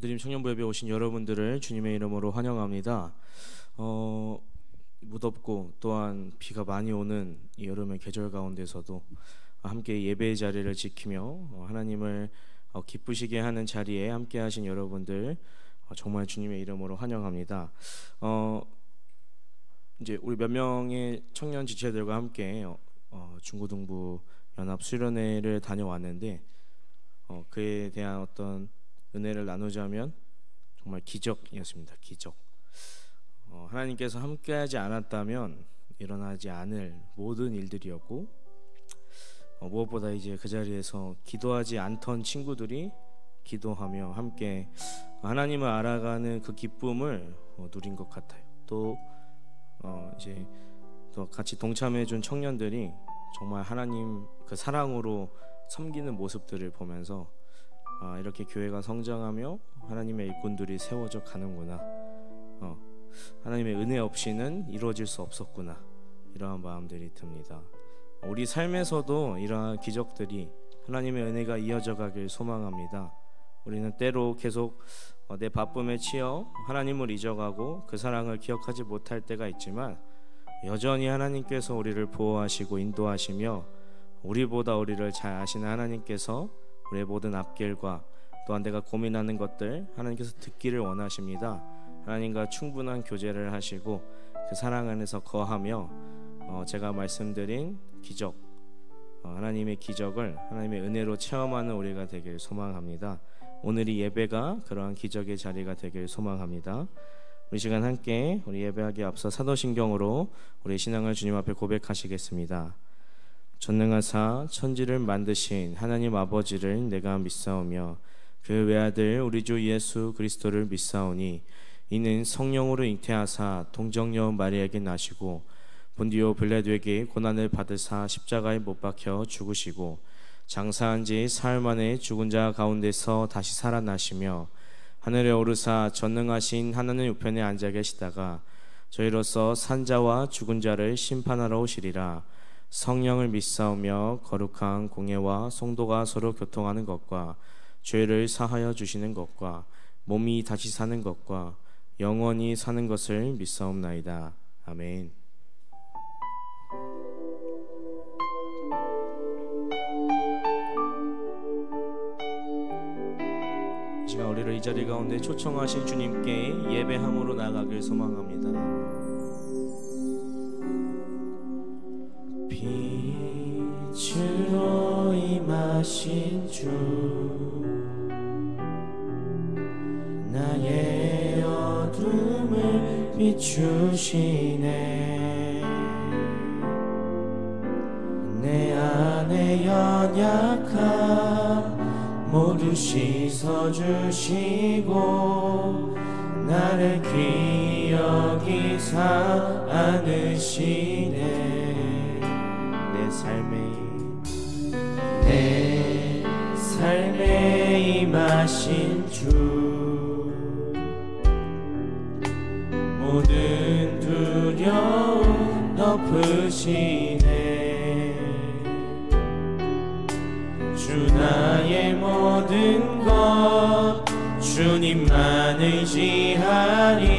드림 청년부 예배에 오신 여러분들을 주님의 이름으로 환영합니다. 무덥고 또한 비가 많이 오는 이 여름의 계절 가운데서도 함께 예배의 자리를 지키며 하나님을 기쁘시게 하는 자리에 함께 하신 여러분들 정말 주님의 이름으로 환영합니다. 이제 우리 몇 명의 청년 지체들과 함께 중고등부 연합 수련회를 다녀왔는데 그에 대한 어떤 은혜를 나누자면 정말 기적이었습니다. 기적. 하나님께서 함께하지 않았다면 일어나지 않을 모든 일들이었고, 무엇보다 이제 그 자리에서 기도하지 않던 친구들이 기도하며 함께 하나님을 알아가는 그 기쁨을 누린 것 같아요. 또 이제 또 같이 동참해준 청년들이 정말 하나님 그 사랑으로 섬기는 모습들을 보면서 이렇게 교회가 성장하며 하나님의 일꾼들이 세워져 가는구나, 하나님의 은혜 없이는 이루어질 수 없었구나, 이러한 마음들이 듭니다. 우리 삶에서도 이러한 기적들이 하나님의 은혜가 이어져 가길 소망합니다. 우리는 때로 계속 내 바쁨에 치여 하나님을 잊어가고 그 사랑을 기억하지 못할 때가 있지만, 여전히 하나님께서 우리를 보호하시고 인도하시며 우리보다 우리를 잘 아시는 하나님께서 우리의 모든 앞길과 또한 내가 고민하는 것들 하나님께서 듣기를 원하십니다. 하나님과 충분한 교제를 하시고 그 사랑 안에서 거하며 제가 말씀드린 기적, 하나님의 기적을 하나님의 은혜로 체험하는 우리가 되길 소망합니다. 오늘 이 예배가 그러한 기적의 자리가 되길 소망합니다. 우리 시간 함께 우리 예배하기 앞서 사도신경으로 우리 신앙을 주님 앞에 고백하시겠습니다. 전능하사 천지를 만드신 하나님 아버지를 내가 믿사오며 그 외아들 우리 주 예수 그리스도를 믿사오니 이는 성령으로 잉태하사 동정녀 마리아에게 나시고 본디오 빌라도에게 고난을 받으사 십자가에 못 박혀 죽으시고 장사한 지 사흘 만에 죽은 자 가운데서 다시 살아나시며 하늘에 오르사 전능하신 하나님 우편에 앉아 계시다가 저희로서 산자와 죽은 자를 심판하러 오시리라. 성령을 믿사오며 거룩한 공예와 성도가 서로 교통하는 것과 죄를 사하여 주시는 것과 몸이 다시 사는 것과 영원히 사는 것을 믿사옵나이다. 아멘. 시간 우리를 이 자리 가운데 초청하신 주님께 예배함으로 나아가길 소망합니다. 빛으로 임하신 주 나의 어둠을 비추시네. 내 안에 연약함 모두 씻어주시고 나를 기억이사 안으시네. 내 삶에 임하신 주 모든 두려움 덮으시네. 주 나의 모든 것 주님만 의지하리.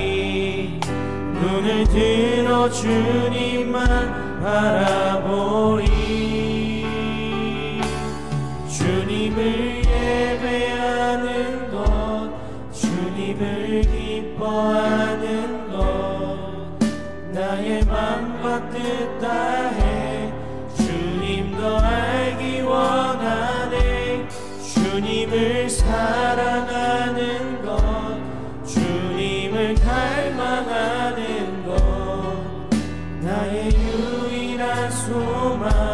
눈을 들어 주님만 바라보리. 주님을 예배하는 것 주님을 기뻐하는 것 나의 맘과 뜻 다해 주님 더 알기 원하네. 주님을 사랑하는 것 주님을 갈망하는 것 나의 유일한 소망이라.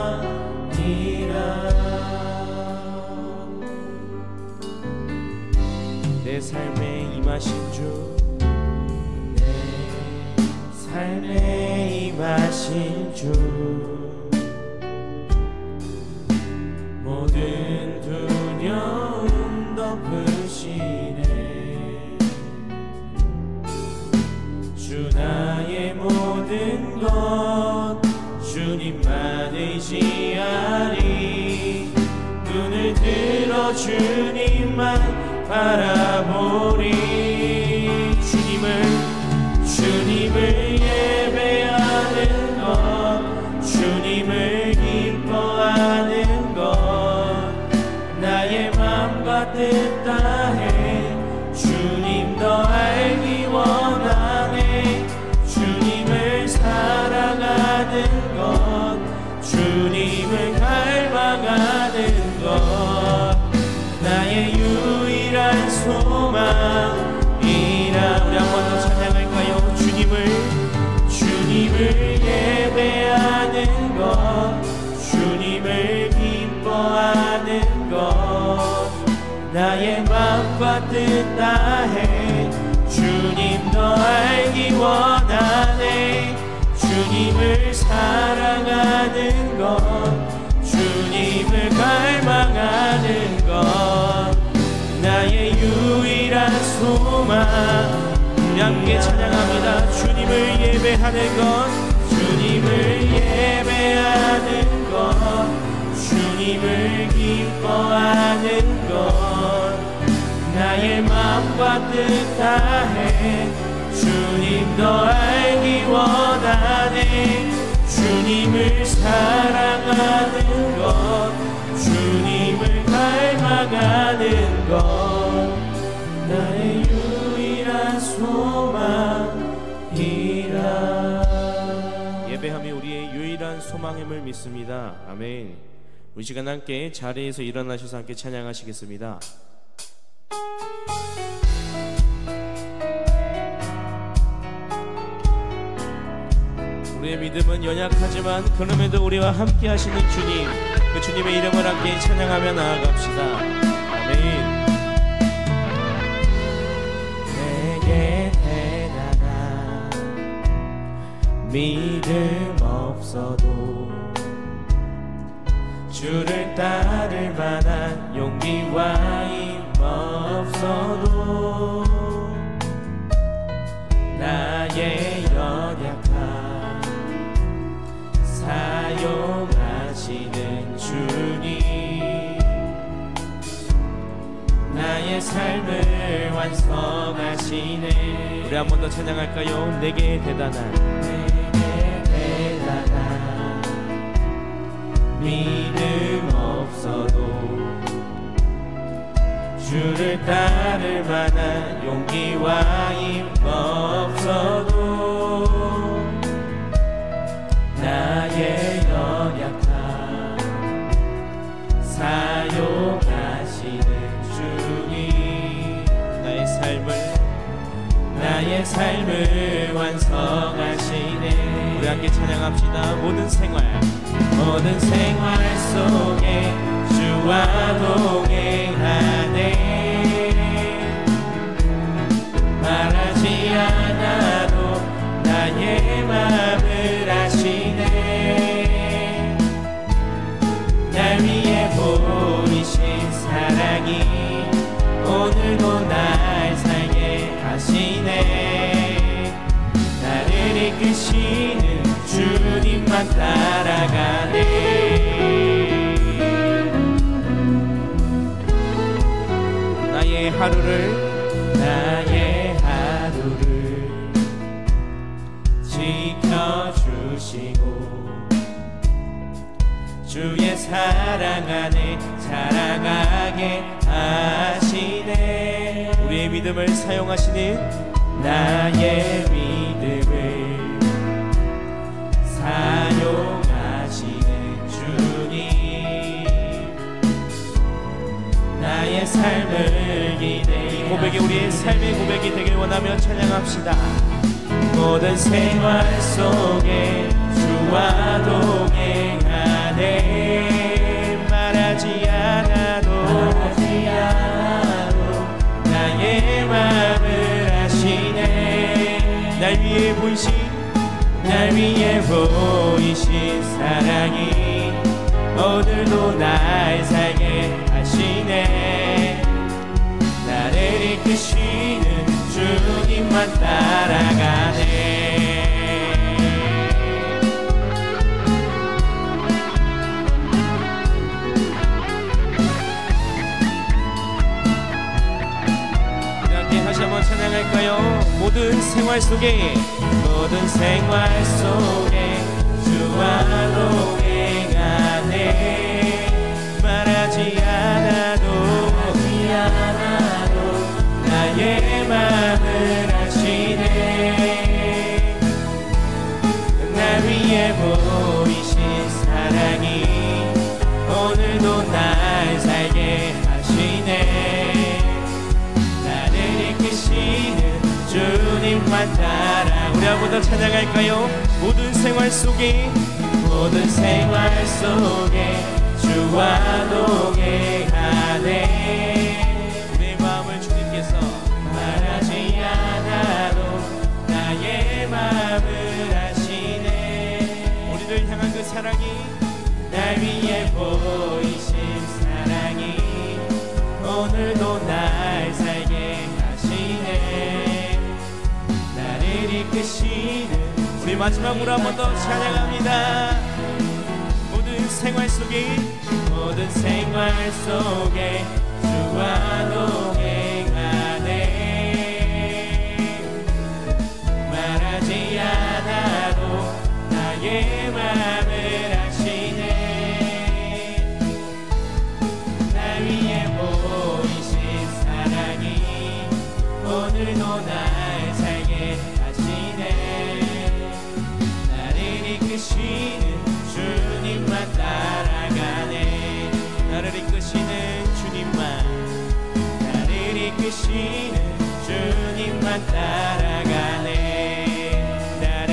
내 삶에 임하신 주 내 삶에 임하신 주 모든 두려움 덮으시네. 주 나의 모든 것 주님만 의지하리. 눈을 들어 주님만 바라보리. 주님을 예배하는 것, 주님을 기뻐하는 것, 나의 맘과 뜻 다해 주님 더 알기 원하네. 주님을 사랑하는 것, 주님을 닮아가는 것, 나의 유일한 소망이라. 우리 한 번 더 찬양할까요? 주님을 예배하는 것, 주님을 기뻐하는 것, 나의 맘과 뜻 다해 주님 더 알기 원하네. 주님을 사랑하는 것, 주님을 갈망하는 것, 나의 유일한 소망. 우리 함께 찬양합니다. 주님을 예배하는 것, 주님을 예배하는 것, 주님을 기뻐하는 것, 나의 마음과 뜻 다해 주님 더 알기 원하네. 주님을 사랑하는 것, 주님을 닮아가는 것, 나의 유일한 소망이라. 예배함이 우리의 유일한 소망임을 믿습니다. 아멘. 우리 시간 함께 자리에서 일어나셔서 함께 찬양하시겠습니다. 우리의 믿음은 연약하지만 그럼에도 우리와 함께 하시는 주님, 그 주님의 이름을 함께 찬양하며 나아갑시다. 아멘. 내게 대단한 믿음 없어도 주를 따를 만한 용기와 힘 없어도 나의 연약함 사용하시는 주님, 나의 삶을 완성하시네. 우리 한 번 더 찬양할까요? 내게 대단한 믿음 없어도 주를 따를 만한 용기와 힘 없어도 나의 연약함 사용하시는 주님, 나의 삶을 완성하시네. 우리 함께 찬양합시다. 모든 생활 속에 주와 동행하네. 말하지 않아도 나의 맘을 아시네. 날 위해 보이신 사랑이 오늘도 날 살게 하시네. 나를 이끄시는 주님만 따라가네. 나의 하루를 지켜주시고 주의 사랑 안에 자라가게 하시네. 우리의 믿음을 사용하시는 나의 믿음을 사용하시는 주님, 나의 삶을 기대. 이 고백이 우리의 삶의 고백이 되길 원하며 찬양합시다. 모든 생활 속에 주와 동행하네. 말하지 않아도 나의 맘을 아시네. 날 위해 보이신 사랑이 오늘도 날 살게 하시네. 나를 이끄시는 주님만 따라가네. 모든 생활 속에 주와 동행하네. 말하지 않아도 나의 맘을 아시네. 나 위에 보이신 사랑이 오늘도 날 살게 하시네. 나를 이끄시는 주님만 따라 우리 한 번 더 찬양할까요? 모든 생활 속에 주와 동행하네. 내 마음을 주님께서 말하지 않아도 나의 마음을 아시네. 우리를 향한 그 사랑이 날 위해 보이신 사랑이 오늘도 날 살게 하시네. 나를 이끄시는 우리 마지막으로 한 번 더 찬양합니다. 모든 생활 속에 주와 동행하네. 말하지 않아도 나의 맘을 아시네. 날 위해 보이신 사랑이 오늘도 날 살게 하시네. 나를 이끄시는 주님만 따라가네. 나를 이끄시는 주님만 따라가네. 나를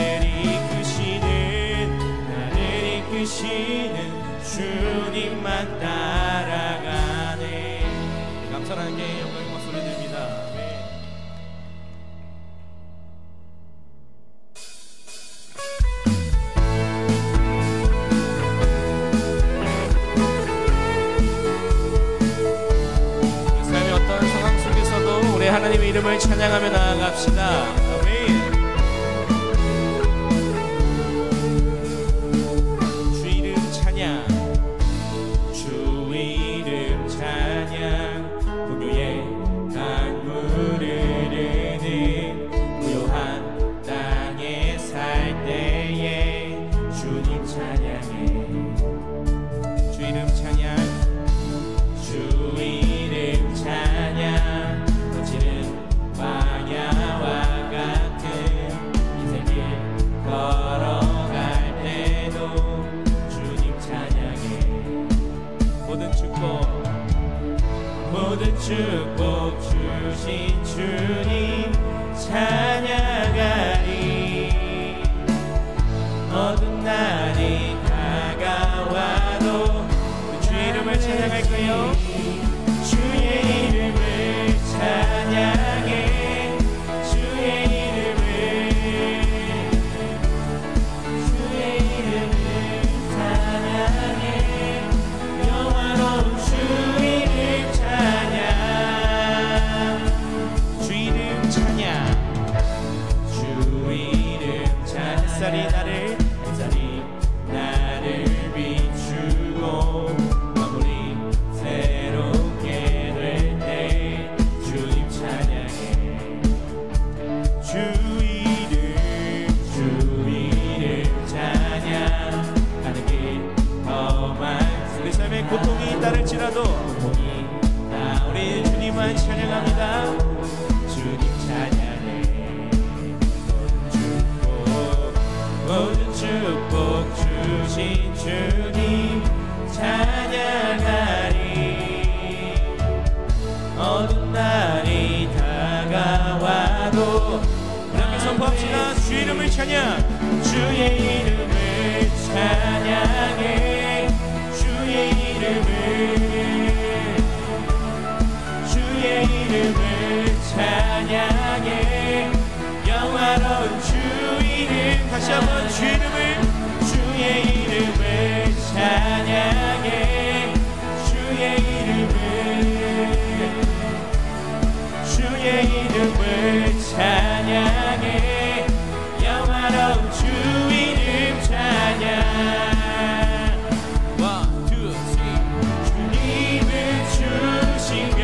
이끄시는 주님만 따라가네. 감사하는 게 영광의 목소리 드립니다. 하나님의 이름을 찬양하며 나아갑시다. 아멘. 주 이름 찬양, 주 이름 찬양. 풍요의 강물을 흐르는 고요한 땅에 살 때에 주님 찬양해. 주 이름 찬양, 주 이름 찬양. 광야와 같은 인생길 걸어갈 때도 주님 찬양해. 모든 축복 주신 주님 찬양하리. 어두운 날이 다가와도 주 이름을 찬양할까요? 주의 이름을 찬양해. 햇살이 나를 비추고 마무리 새롭게 될 때 주님 찬양해. 주 이름 찬양. 가는 길 험한 우리 삶의 고통이 따를지라도 우리 주님만 찬양합니다. 주님 찬양해. 모든 축복 주신 주님 찬양하리. 어두운 날이 다가와도 우리 함께 선포합시다. 주 이름을 찬양. 주의 이름을 찬양해. 주의 이름을 찬양해. 영화로운 주 이름. 다시 한번 주의 이름을 찬양해. 주의 이름을 찬양해. 영화로운 주 이름 찬양. One, two, three. 주님을 주시며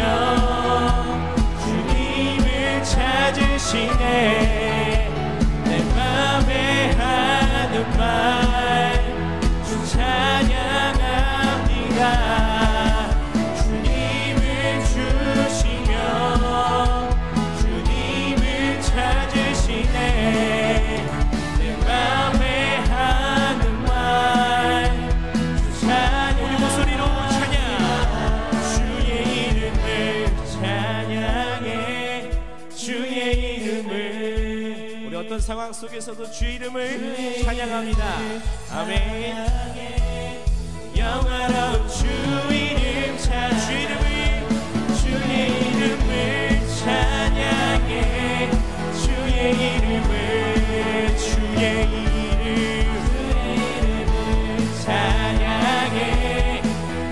주님을 찾으시네. 어떤 상황 속에서도 주의 이름을 찬양합니다. 아멘. 영화로운 주 이름 주의 이름을 찬양해. 주의 이름을 찬양해.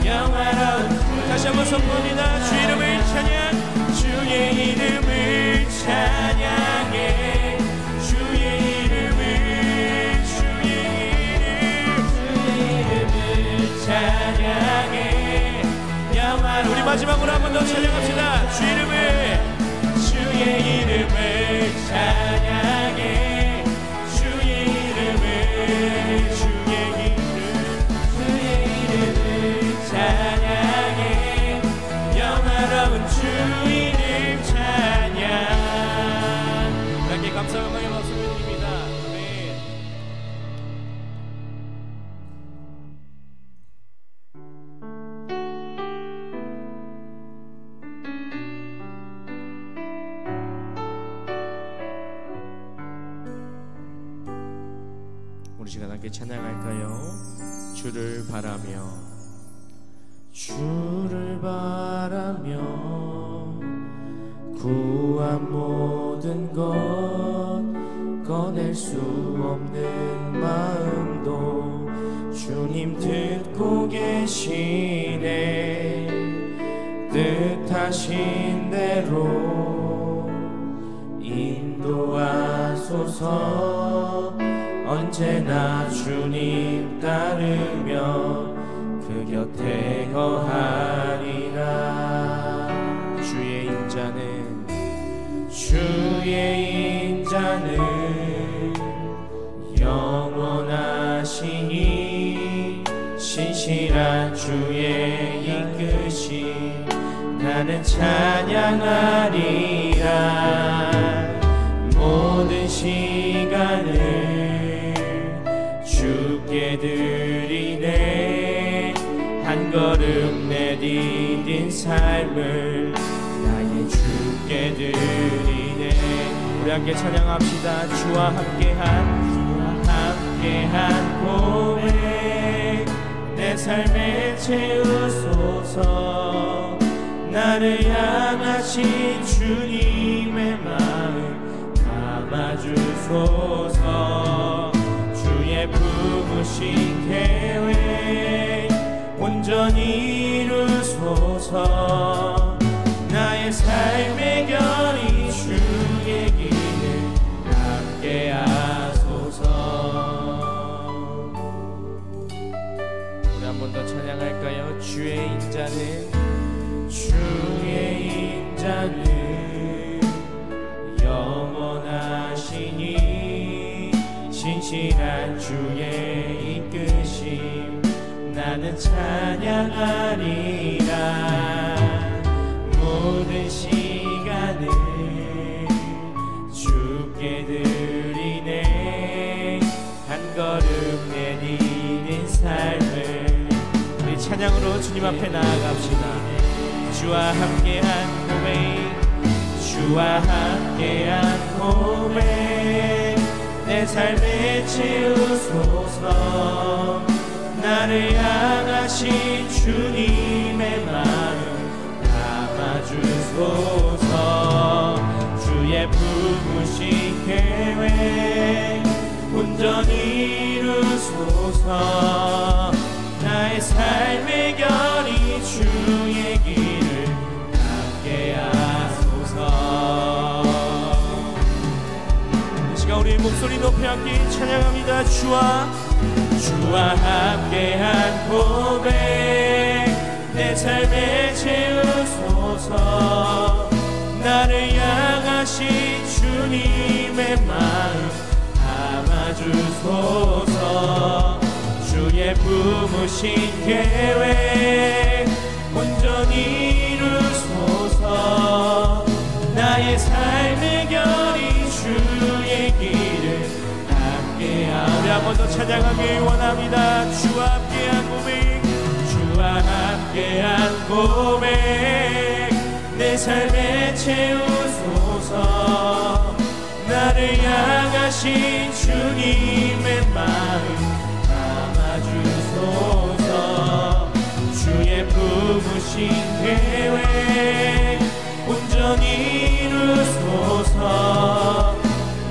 영화로운 다시 한번 선포합니다. 주의 이름을 찬양. 주의 이름을 찬양해. 주의 이름을 찬양해. 영원 우리 마지막으로 한 번 더 찬양합시다. 주의 이름을 찬양해. 주의 이름을 찬양해. 영화로운 주 이름 찬양. 함께 감사와 영광의 박수 드립니다. 아멘. 우리 시간 함께 찬양할까요? 주를 바라며 구한 모든 것 꺼낼 수 없는 마음도 주님 듣고 계시네. 뜻하신 대로 인도하소서. 언제나 주님 따르며 그 곁에 거하리라. 주의 인자는 영원하시니 신실한 주의 이끄심 나는 찬양하리라. 모든 시간을 주께 드리네. 한 걸음 내디딘 삶을 나의 주께 드리네. 우리 함께 찬양합시다. 주와 함께한 고백 내 삶에 채우소서. 나를 향하신 주님의 마음 담아주소서. 주의 품으신 계획 온전히 이루소서. 나의 삶의 결이 주의 길을 함께하소서. 우리 한 번 더 찬양할까요? 주의 인자는 영원하시니 신실한 주의 이끄심 나는 찬양하리라. 모든 시간을 주께 드리네. 한 걸음 내디딘 삶을 우리 찬양으로 주님 앞에 나아갑시다. 주와 함께한 고백 내 삶에 채우소서. 나를 향하신 주님의 마음 담아주소서. 주의 품으신 계획 온전히 이루소서. 나의 삶의 결이 주의 길을 함께하소서. 이 시간 우리 목소리 높여 함께 찬양합니다. 주와 함께한 고백 내 삶에 채우소서. 나를 향하신 주님의 마음 담아주소서. 주의 품으신 계획 온전히 이루소서. 나의 삶의 결이 주의 길을 함께하라. 우리 한 번 더 찬양하길 원합니다. 주와 함께한 고백 내 삶에 채우소서. 나를 향하신 향하신 주님의 마음 담아주소서. 주의 부으신 계획 온전히 이루소서.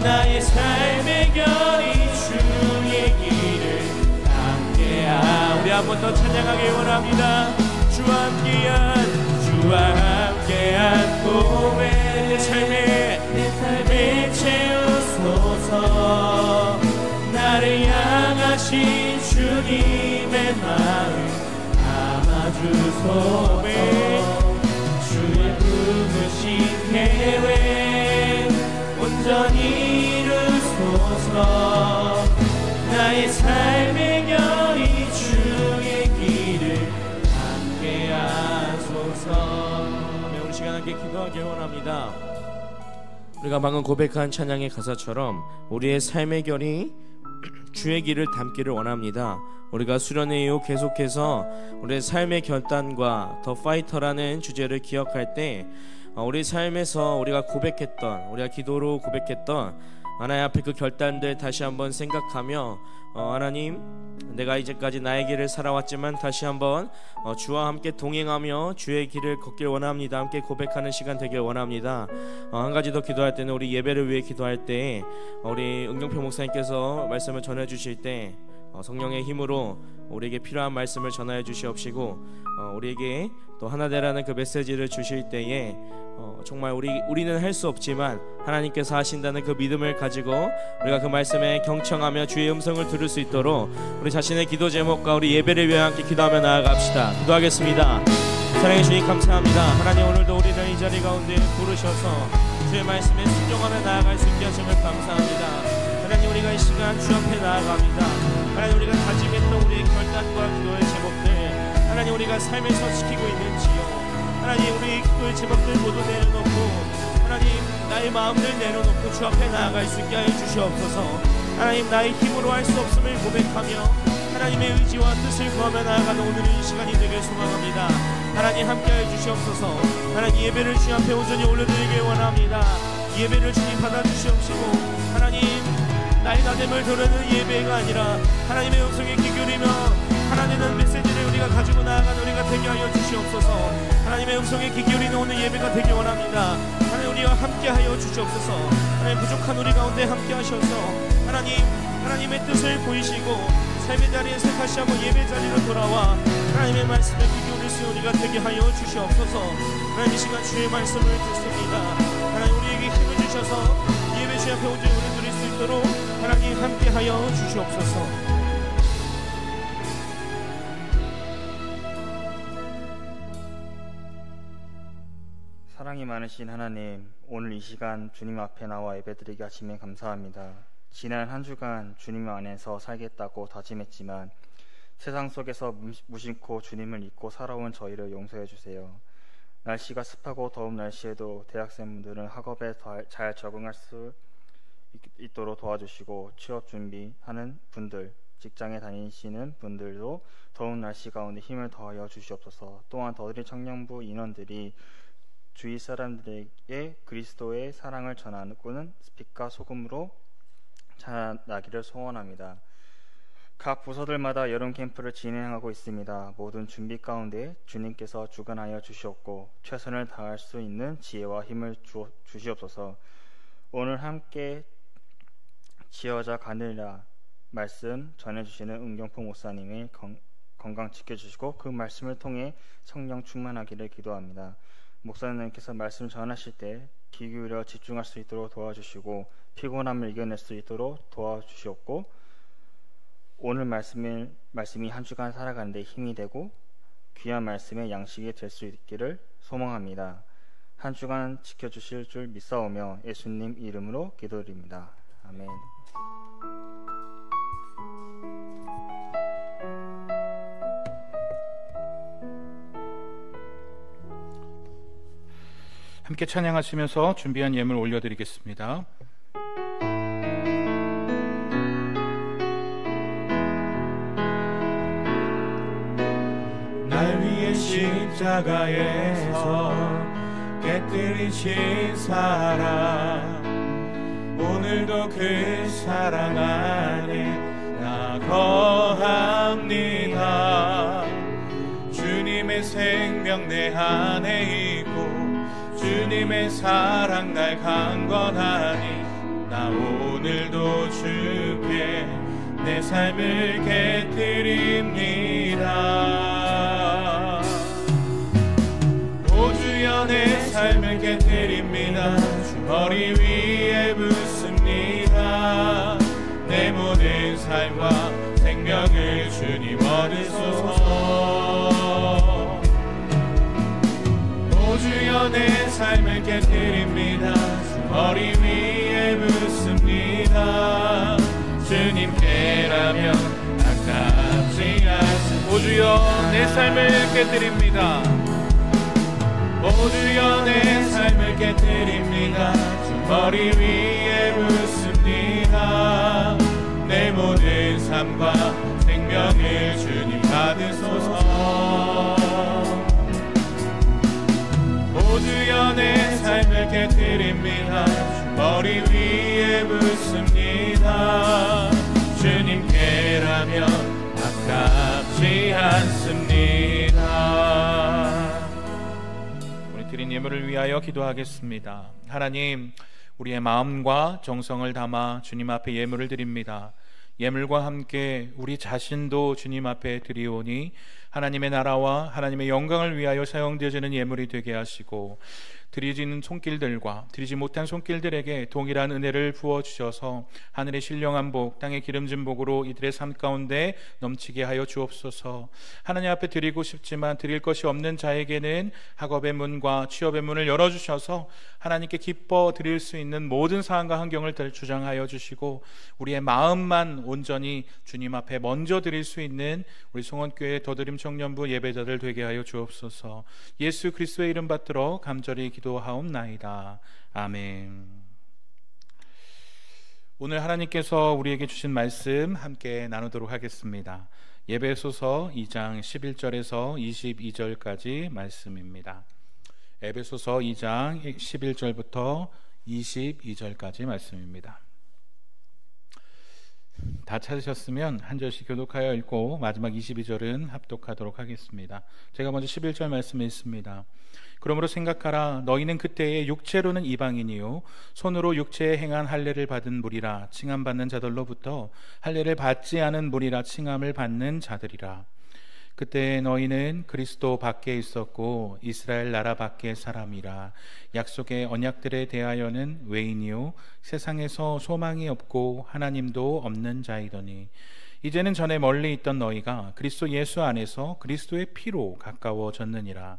나의 삶의 결이 주의 길을 함께하. 우리 한 번 더 찬양하기 원합니다. 주와 함께한 고백 내 삶에 채우소서. 나를 향하신 주님의 마음 담아주소서. 주의 부으신 계획 온전히 이루소서. 나의 삶의 결이 주의 길을 함께하소서. 우리 시간 함께 기도하기 원합니다. 우리가 방금 고백한 찬양의 가사처럼 우리의 삶의 결이 주의 길을 담기를 원합니다. 우리가 수련회 이후 계속해서 우리의 삶의 결단과 더 파이터라는 주제를 기억할 때 우리 삶에서 우리가 고백했던, 우리가 기도로 고백했던 하나님 앞에 그 결단들 다시 한번 생각하며 하나님, 내가 이제까지 나의 길을 살아왔지만 다시 한번 주와 함께 동행하며 주의 길을 걷길 원합니다. 함께 고백하는 시간 되길 원합니다. 한 가지 더 기도할 때는 우리 예배를 위해 기도할 때 우리 은경표 목사님께서 말씀을 전해 주실 때 성령의 힘으로 우리에게 필요한 말씀을 전하여 주시옵시고 우리에게 또 하나되라는 그 메시지를 주실 때에 정말 우리는 할 수 없지만 하나님께서 하신다는 그 믿음을 가지고 우리가 그 말씀에 경청하며 주의 음성을 들을 수 있도록 우리 자신의 기도 제목과 우리 예배를 위해 함께 기도하며 나아갑시다. 기도하겠습니다. 사랑해 주님 감사합니다. 하나님, 오늘도 우리를 이 자리 가운데 부르셔서 주의 말씀에 순종하며 나아갈 수 있게 하심을 감사합니다. 하나님, 우리가 이 시간 주 앞에 나아갑니다. 하나님, 우리가 다짐했던 우리의 결단과 기도의 제목들 하나님, 우리가 삶에서 지키고 있는지요. 하나님, 우리 기도의 제목들 모두 내려놓고 하나님, 나의 마음을 내려놓고 주 앞에 나아갈 수 있게 하여 주시옵소서. 하나님, 나의 힘으로 할 수 없음을 고백하며 하나님의 의지와 뜻을 구하며 나아가는 오늘 이 시간이 되길 소망합니다. 하나님, 함께하여 주시옵소서. 하나님, 예배를 주 앞에 온전히 올려드리길 원합니다. 예배를 주님 받아주시옵시고 하나님, 나의 나됨을 드러내는 예배가 아니라 하나님의 음성에 귀 기울이며 하나님의 메시지를 우리가 가지고 나아가는 우리가 되게 하여 주시옵소서. 하나님의 음성에 귀 기울이는 오늘 예배가 되길 원합니다. 하나님, 우리와 함께 하여 주시옵소서. 하나님, 부족한 우리 가운데 함께 하셔서 하나님의 뜻을 보이시고 삶의 자리에서 다시 한번 예배 자리로 돌아와 하나님의 말씀에 귀 기울일 수 우리가 되게 하여 주시옵소서. 하나님, 이 시간 주의 말씀을 듣습니다. 하나님, 우리에게 힘을 주셔서 예배 주 앞에 온전히 우리 드릴 수 있도록 하나님 함께 하여 주시옵소서. 사랑이 많으신 하나님, 오늘 이 시간 주님 앞에 나와 예배드리게 하심에 감사합니다. 지난 한 주간 주님 안에서 살겠다고 다짐했지만 세상 속에서 무심코 주님을 잊고 살아온 저희를 용서해 주세요. 날씨가 습하고 더운 날씨에도 대학생분들은 학업에 잘 적응할 수 있도록 도와주시고 취업 준비하는 분들, 직장에 다니시는 분들도 더운 날씨 가운데 힘을 더하여 주시옵소서. 또한 더드림 청년부 인원들이 주위 사람들에게 그리스도의 사랑을 전하는 빛과 소금으로 자라나기를 소원합니다. 각 부서들마다 여름 캠프를 진행하고 있습니다. 모든 준비 가운데 주님께서 주관하여 주시옵고 최선을 다할 수 있는 지혜와 힘을 주시옵소서. 오늘 함께 지어자 가느라 말씀 전해주시는 은경포 목사님의 건강 지켜주시고 그 말씀을 통해 성령 충만하기를 기도합니다. 목사님께서 말씀 전하실 때 귀 기울여 집중할 수 있도록 도와주시고 피곤함을 이겨낼 수 있도록 도와주시옵고 오늘 말씀이 한 주간 살아가는데 힘이 되고 귀한 말씀의 양식이 될 수 있기를 소망합니다. 한 주간 지켜주실 줄 믿사오며 예수님 이름으로 기도드립니다. 아멘. 함께 찬양하시면서 준비한 예물 올려드리겠습니다. 날 위해 십자가에서 깨뜨리신 사랑 오늘도 그 사랑 안에 나 거합니다. 주님의 생명 내 안에 있고 주님의 사랑 날 강건하니 나 오늘도 주께 내 삶을 깨뜨립니다. 오 주여 내 삶을 깨뜨립니다. 주 머리 위에 붓습니다. 내 모든 삶과 생명을 주님 얻으소서. 오 주여 내 삶을 깨뜨립니다. 주 머리 위에 붓습니다. 주님께라면 아깝지 않습니다. 오 주여 내 삶을 깨뜨립니다. 오 주여 내 삶을 깨뜨립니다. 주 머리 위에 붓습니다. 내 모든 삶과 생명을 주님 받으소서. 오 주여 내 삶을 깨뜨립니다. 주 머리 위에 붓습니다. 주님께라면 아깝지 않습니다. 우리 드린 예물을 위하여 기도하겠습니다. 하나님, 우리의 마음과 정성을 담아 주님 앞에 예물을 드립니다. 예물과 함께 우리 자신도 주님 앞에 드리오니 하나님의 나라와 하나님의 영광을 위하여 사용되어지는 예물이 되게 하시고 드리지는 손길들과 드리지 못한 손길들에게 동일한 은혜를 부어주셔서 하늘의 신령한 복, 땅의 기름진 복으로 이들의 삶 가운데 넘치게 하여 주옵소서. 하나님 앞에 드리고 싶지만 드릴 것이 없는 자에게는 학업의 문과 취업의 문을 열어주셔서 하나님께 기뻐 드릴 수 있는 모든 상황과 환경을 주장하여 주시고 우리의 마음만 온전히 주님 앞에 먼저 드릴 수 있는 우리 송원교회 더드림 청년부 예배자들 되게 하여 주옵소서. 예수 그리스도의 이름 받들어 감절히 기도하옵나이다. 아멘. 오늘 하나님께서 우리에게 주신 말씀 함께 나누도록 하겠습니다. 에베소서 2장 11절에서 22절까지 말씀입니다. 에베소서 2장 11절부터 22절까지 말씀입니다. 다 찾으셨으면 한 절씩 교독하여 읽고 마지막 22절은 합독하도록 하겠습니다. 제가 먼저 11절 말씀 읽습니다. 그러므로 생각하라. 너희는 그때에 육체로는 이방인이요 손으로 육체에 행한 할례를 받은 무리라 칭함받는 자들로부터 할례를 받지 않은 무리라 칭함을 받는 자들이라. 그때 너희는 그리스도 밖에 있었고 이스라엘 나라 밖의 사람이라. 약속의 언약들에 대하여는 외인이요 세상에서 소망이 없고 하나님도 없는 자이더니 이제는 전에 멀리 있던 너희가 그리스도 예수 안에서 그리스도의 피로 가까워졌느니라.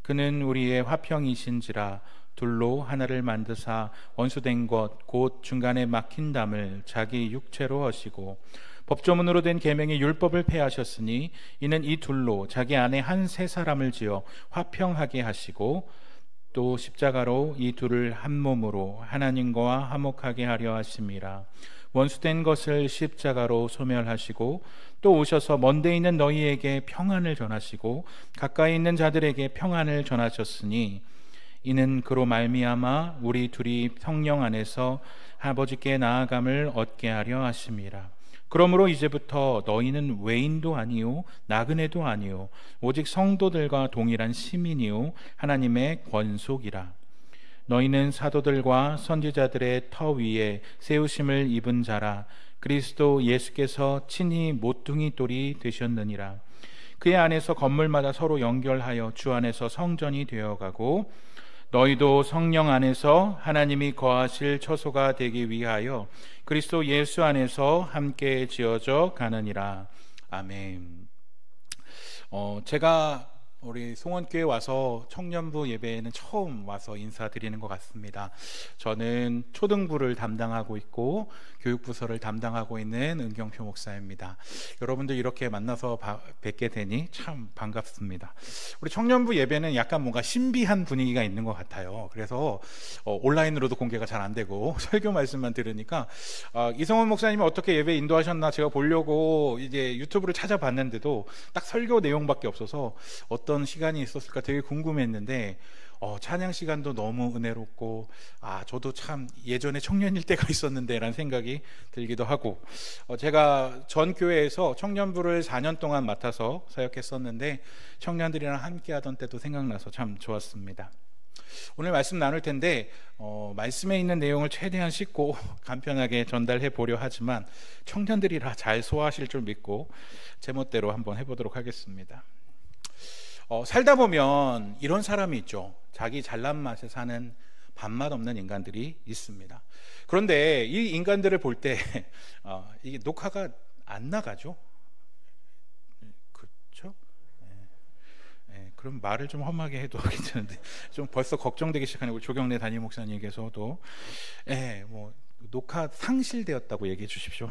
그는 우리의 화평이신지라 둘로 하나를 만드사 원수된 것 곧 중간에 막힌 담을 자기 육체로 하시고 법조문으로 된 계명의 율법을 폐하셨으니 이는 이 둘로 자기 안에 한 세 사람을 지어 화평하게 하시고 또 십자가로 이 둘을 한 몸으로 하나님과 화목하게 하려 하심이라. 원수된 것을 십자가로 소멸하시고 또 오셔서 먼데 있는 너희에게 평안을 전하시고 가까이 있는 자들에게 평안을 전하셨으니 이는 그로 말미암아 우리 둘이 성령 안에서 아버지께 나아감을 얻게 하려 하심이라. 그러므로 이제부터 너희는 외인도 아니요 나그네도 아니요 오직 성도들과 동일한 시민이요 하나님의 권속이라. 너희는 사도들과 선지자들의 터 위에 세우심을 입은 자라. 그리스도 예수께서 친히 모퉁이 돌이 되셨느니라. 그의 안에서 건물마다 서로 연결하여 주 안에서 성전이 되어가고 너희도 성령 안에서 하나님이 거하실 처소가 되기 위하여 그리스도 예수 안에서 함께 지어져 가느니라. 아멘. 제가 우리 송원교회 와서 청년부 예배에는 처음 와서 인사드리는 것 같습니다. 저는 초등부를 담당하고 있고 교육부서를 담당하고 있는 은경표 목사입니다. 여러분들 이렇게 만나서 뵙게 되니 참 반갑습니다. 우리 청년부 예배는 약간 뭔가 신비한 분위기가 있는 것 같아요. 그래서 온라인으로도 공개가 잘 안 되고 설교 말씀만 들으니까 이성원 목사님이 어떻게 예배 인도하셨나 제가 보려고 이제 유튜브를 찾아봤는데도 딱 설교 내용밖에 없어서 어떤 시간이 있었을까 되게 궁금했는데 찬양 시간도 너무 은혜롭고 저도 참 예전에 청년일 때가 있었는데 라는 생각이 들기도 하고 제가 전 교회에서 청년부를 4년 동안 맡아서 사역했었는데 청년들이랑 함께 하던 때도 생각나서 참 좋았습니다. 오늘 말씀 나눌 텐데 말씀에 있는 내용을 최대한 쉽고 간편하게 전달해 보려 하지만 청년들이라 잘 소화하실 줄 믿고 제멋대로 한번 해보도록 하겠습니다. 살다 보면 이런 사람이 있죠. 자기 잘난 맛에 사는 밥맛 없는 인간들이 있습니다. 그런데 이 인간들을 볼 때 이게 녹화가 안 나가죠. 그렇죠? 네, 그럼 말을 좀 험하게 해도 괜찮은데 좀 벌써 걱정되기 시작하는 우리 조경래 담임 목사님께서도 뭐 녹화 상실되었다고 얘기해 주십시오.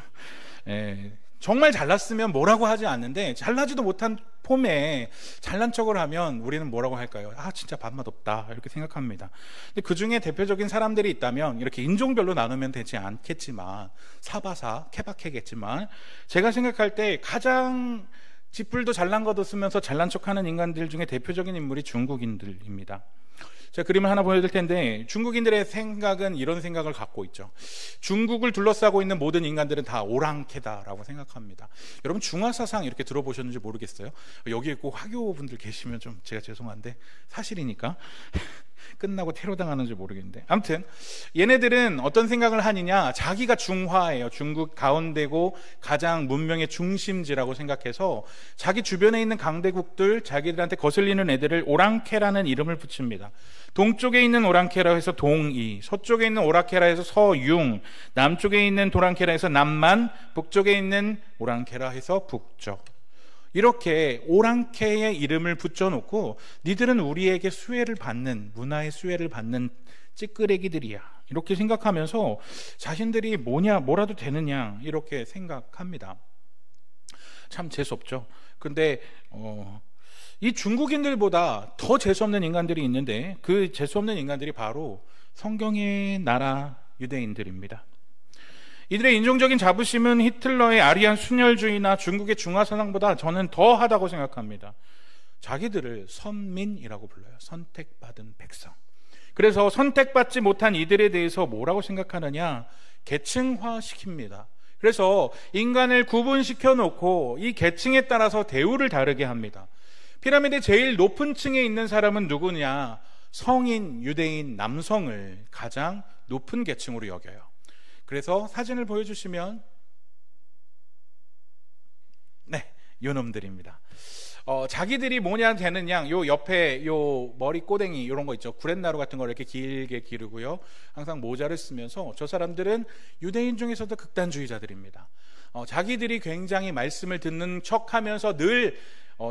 정말 잘났으면 뭐라고 하지 않는데 잘나지도 못한 폼에 잘난 척을 하면 우리는 뭐라고 할까요? 진짜 밥맛 없다 이렇게 생각합니다. 근데 그 중에 대표적인 사람들이 있다면 이렇게 인종별로 나누면 되지 않겠지만 사바사 케바케겠지만 제가 생각할 때 가장 쥐뿔도 잘난 것 없으면서 잘난 척하는 인간들 중에 대표적인 인물이 중국인들입니다. 제가 그림을 하나 보여드릴 텐데 중국인들의 생각은 이런 생각을 갖고 있죠. 중국을 둘러싸고 있는 모든 인간들은 다 오랑캐다라고 생각합니다. 여러분 중화사상 이렇게 들어보셨는지 모르겠어요. 여기에 꼭 화교분들 계시면 좀 제가 죄송한데 사실이니까 끝나고 테러당하는지 모르겠는데 아무튼 얘네들은 어떤 생각을 하느냐, 자기가 중화예요. 중국 가운데고 가장 문명의 중심지라고 생각해서 자기 주변에 있는 강대국들, 자기들한테 거슬리는 애들을 오랑캐라는 이름을 붙입니다. 동쪽에 있는 오랑캐라 해서 동이, 서쪽에 있는 오랑캐라 해서 서융, 남쪽에 있는 도랑캐라 해서 남만, 북쪽에 있는 오랑캐라 해서 북쪽. 이렇게 오랑캐의 이름을 붙여놓고 니들은 우리에게 수혜를 받는, 문화의 수혜를 받는 찌끄레기들이야 이렇게 생각하면서 자신들이 뭐라도 되느냐 이렇게 생각합니다. 참 재수없죠. 근데 이 중국인들보다 더 재수없는 인간들이 있는데 그 재수없는 인간들이 바로 성경의 나라 유대인들입니다. 이들의 인종적인 자부심은 히틀러의 아리안 순혈주의나 중국의 중화사상보다 저는 더하다고 생각합니다. 자기들을 선민이라고 불러요. 선택받은 백성. 그래서 선택받지 못한 이들에 대해서 뭐라고 생각하느냐? 계층화시킵니다. 그래서 인간을 구분시켜 놓고 이 계층에 따라서 대우를 다르게 합니다. 피라미드의 제일 높은 층에 있는 사람은 누구냐? 성인, 유대인, 남성을 가장 높은 계층으로 여겨요. 그래서 사진을 보여주시면 요놈들입니다. 자기들이 뭐냐 되느냐, 요 옆에 요 머리 꼬댕이 이런 거 있죠. 구렛나루 같은 걸 이렇게 길게 기르고요. 항상 모자를 쓰면서 저 사람들은 유대인 중에서도 극단주의자들입니다. 자기들이 굉장히 말씀을 듣는 척하면서 늘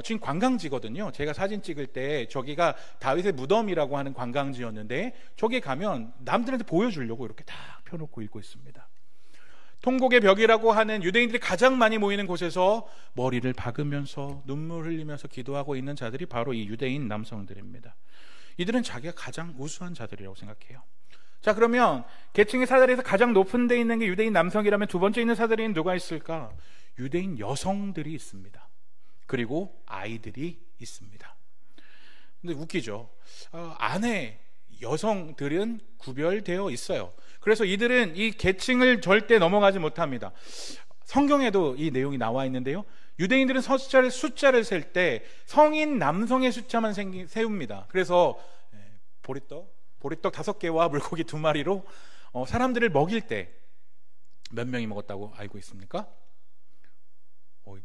지금 관광지거든요. 제가 사진 찍을 때 저기가 다윗의 무덤이라고 하는 관광지였는데 저기 가면 남들한테 보여주려고 이렇게 다 펴놓고 읽고 있습니다. 통곡의 벽이라고 하는 유대인들이 가장 많이 모이는 곳에서 머리를 박으면서 눈물 흘리면서 기도하고 있는 자들이 바로 이 유대인 남성들입니다. 이들은 자기가 가장 우수한 자들이라고 생각해요. 자, 그러면 계층의 사다리에서 가장 높은 데 있는 게 유대인 남성이라면 두 번째 있는 사다리에는 누가 있을까? 유대인 여성들이 있습니다. 그리고 아이들이 있습니다. 근데 웃기죠. 안에 여성들은 구별되어 있어요. 그래서 이들은 이 계층을 절대 넘어가지 못합니다. 성경에도 이 내용이 나와 있는데요. 유대인들은 숫자를 셀 때 성인 남성의 숫자만 세웁니다. 그래서 보리떡 5개와 물고기 2마리로 사람들을 먹일 때 몇 명이 먹었다고 알고 있습니까?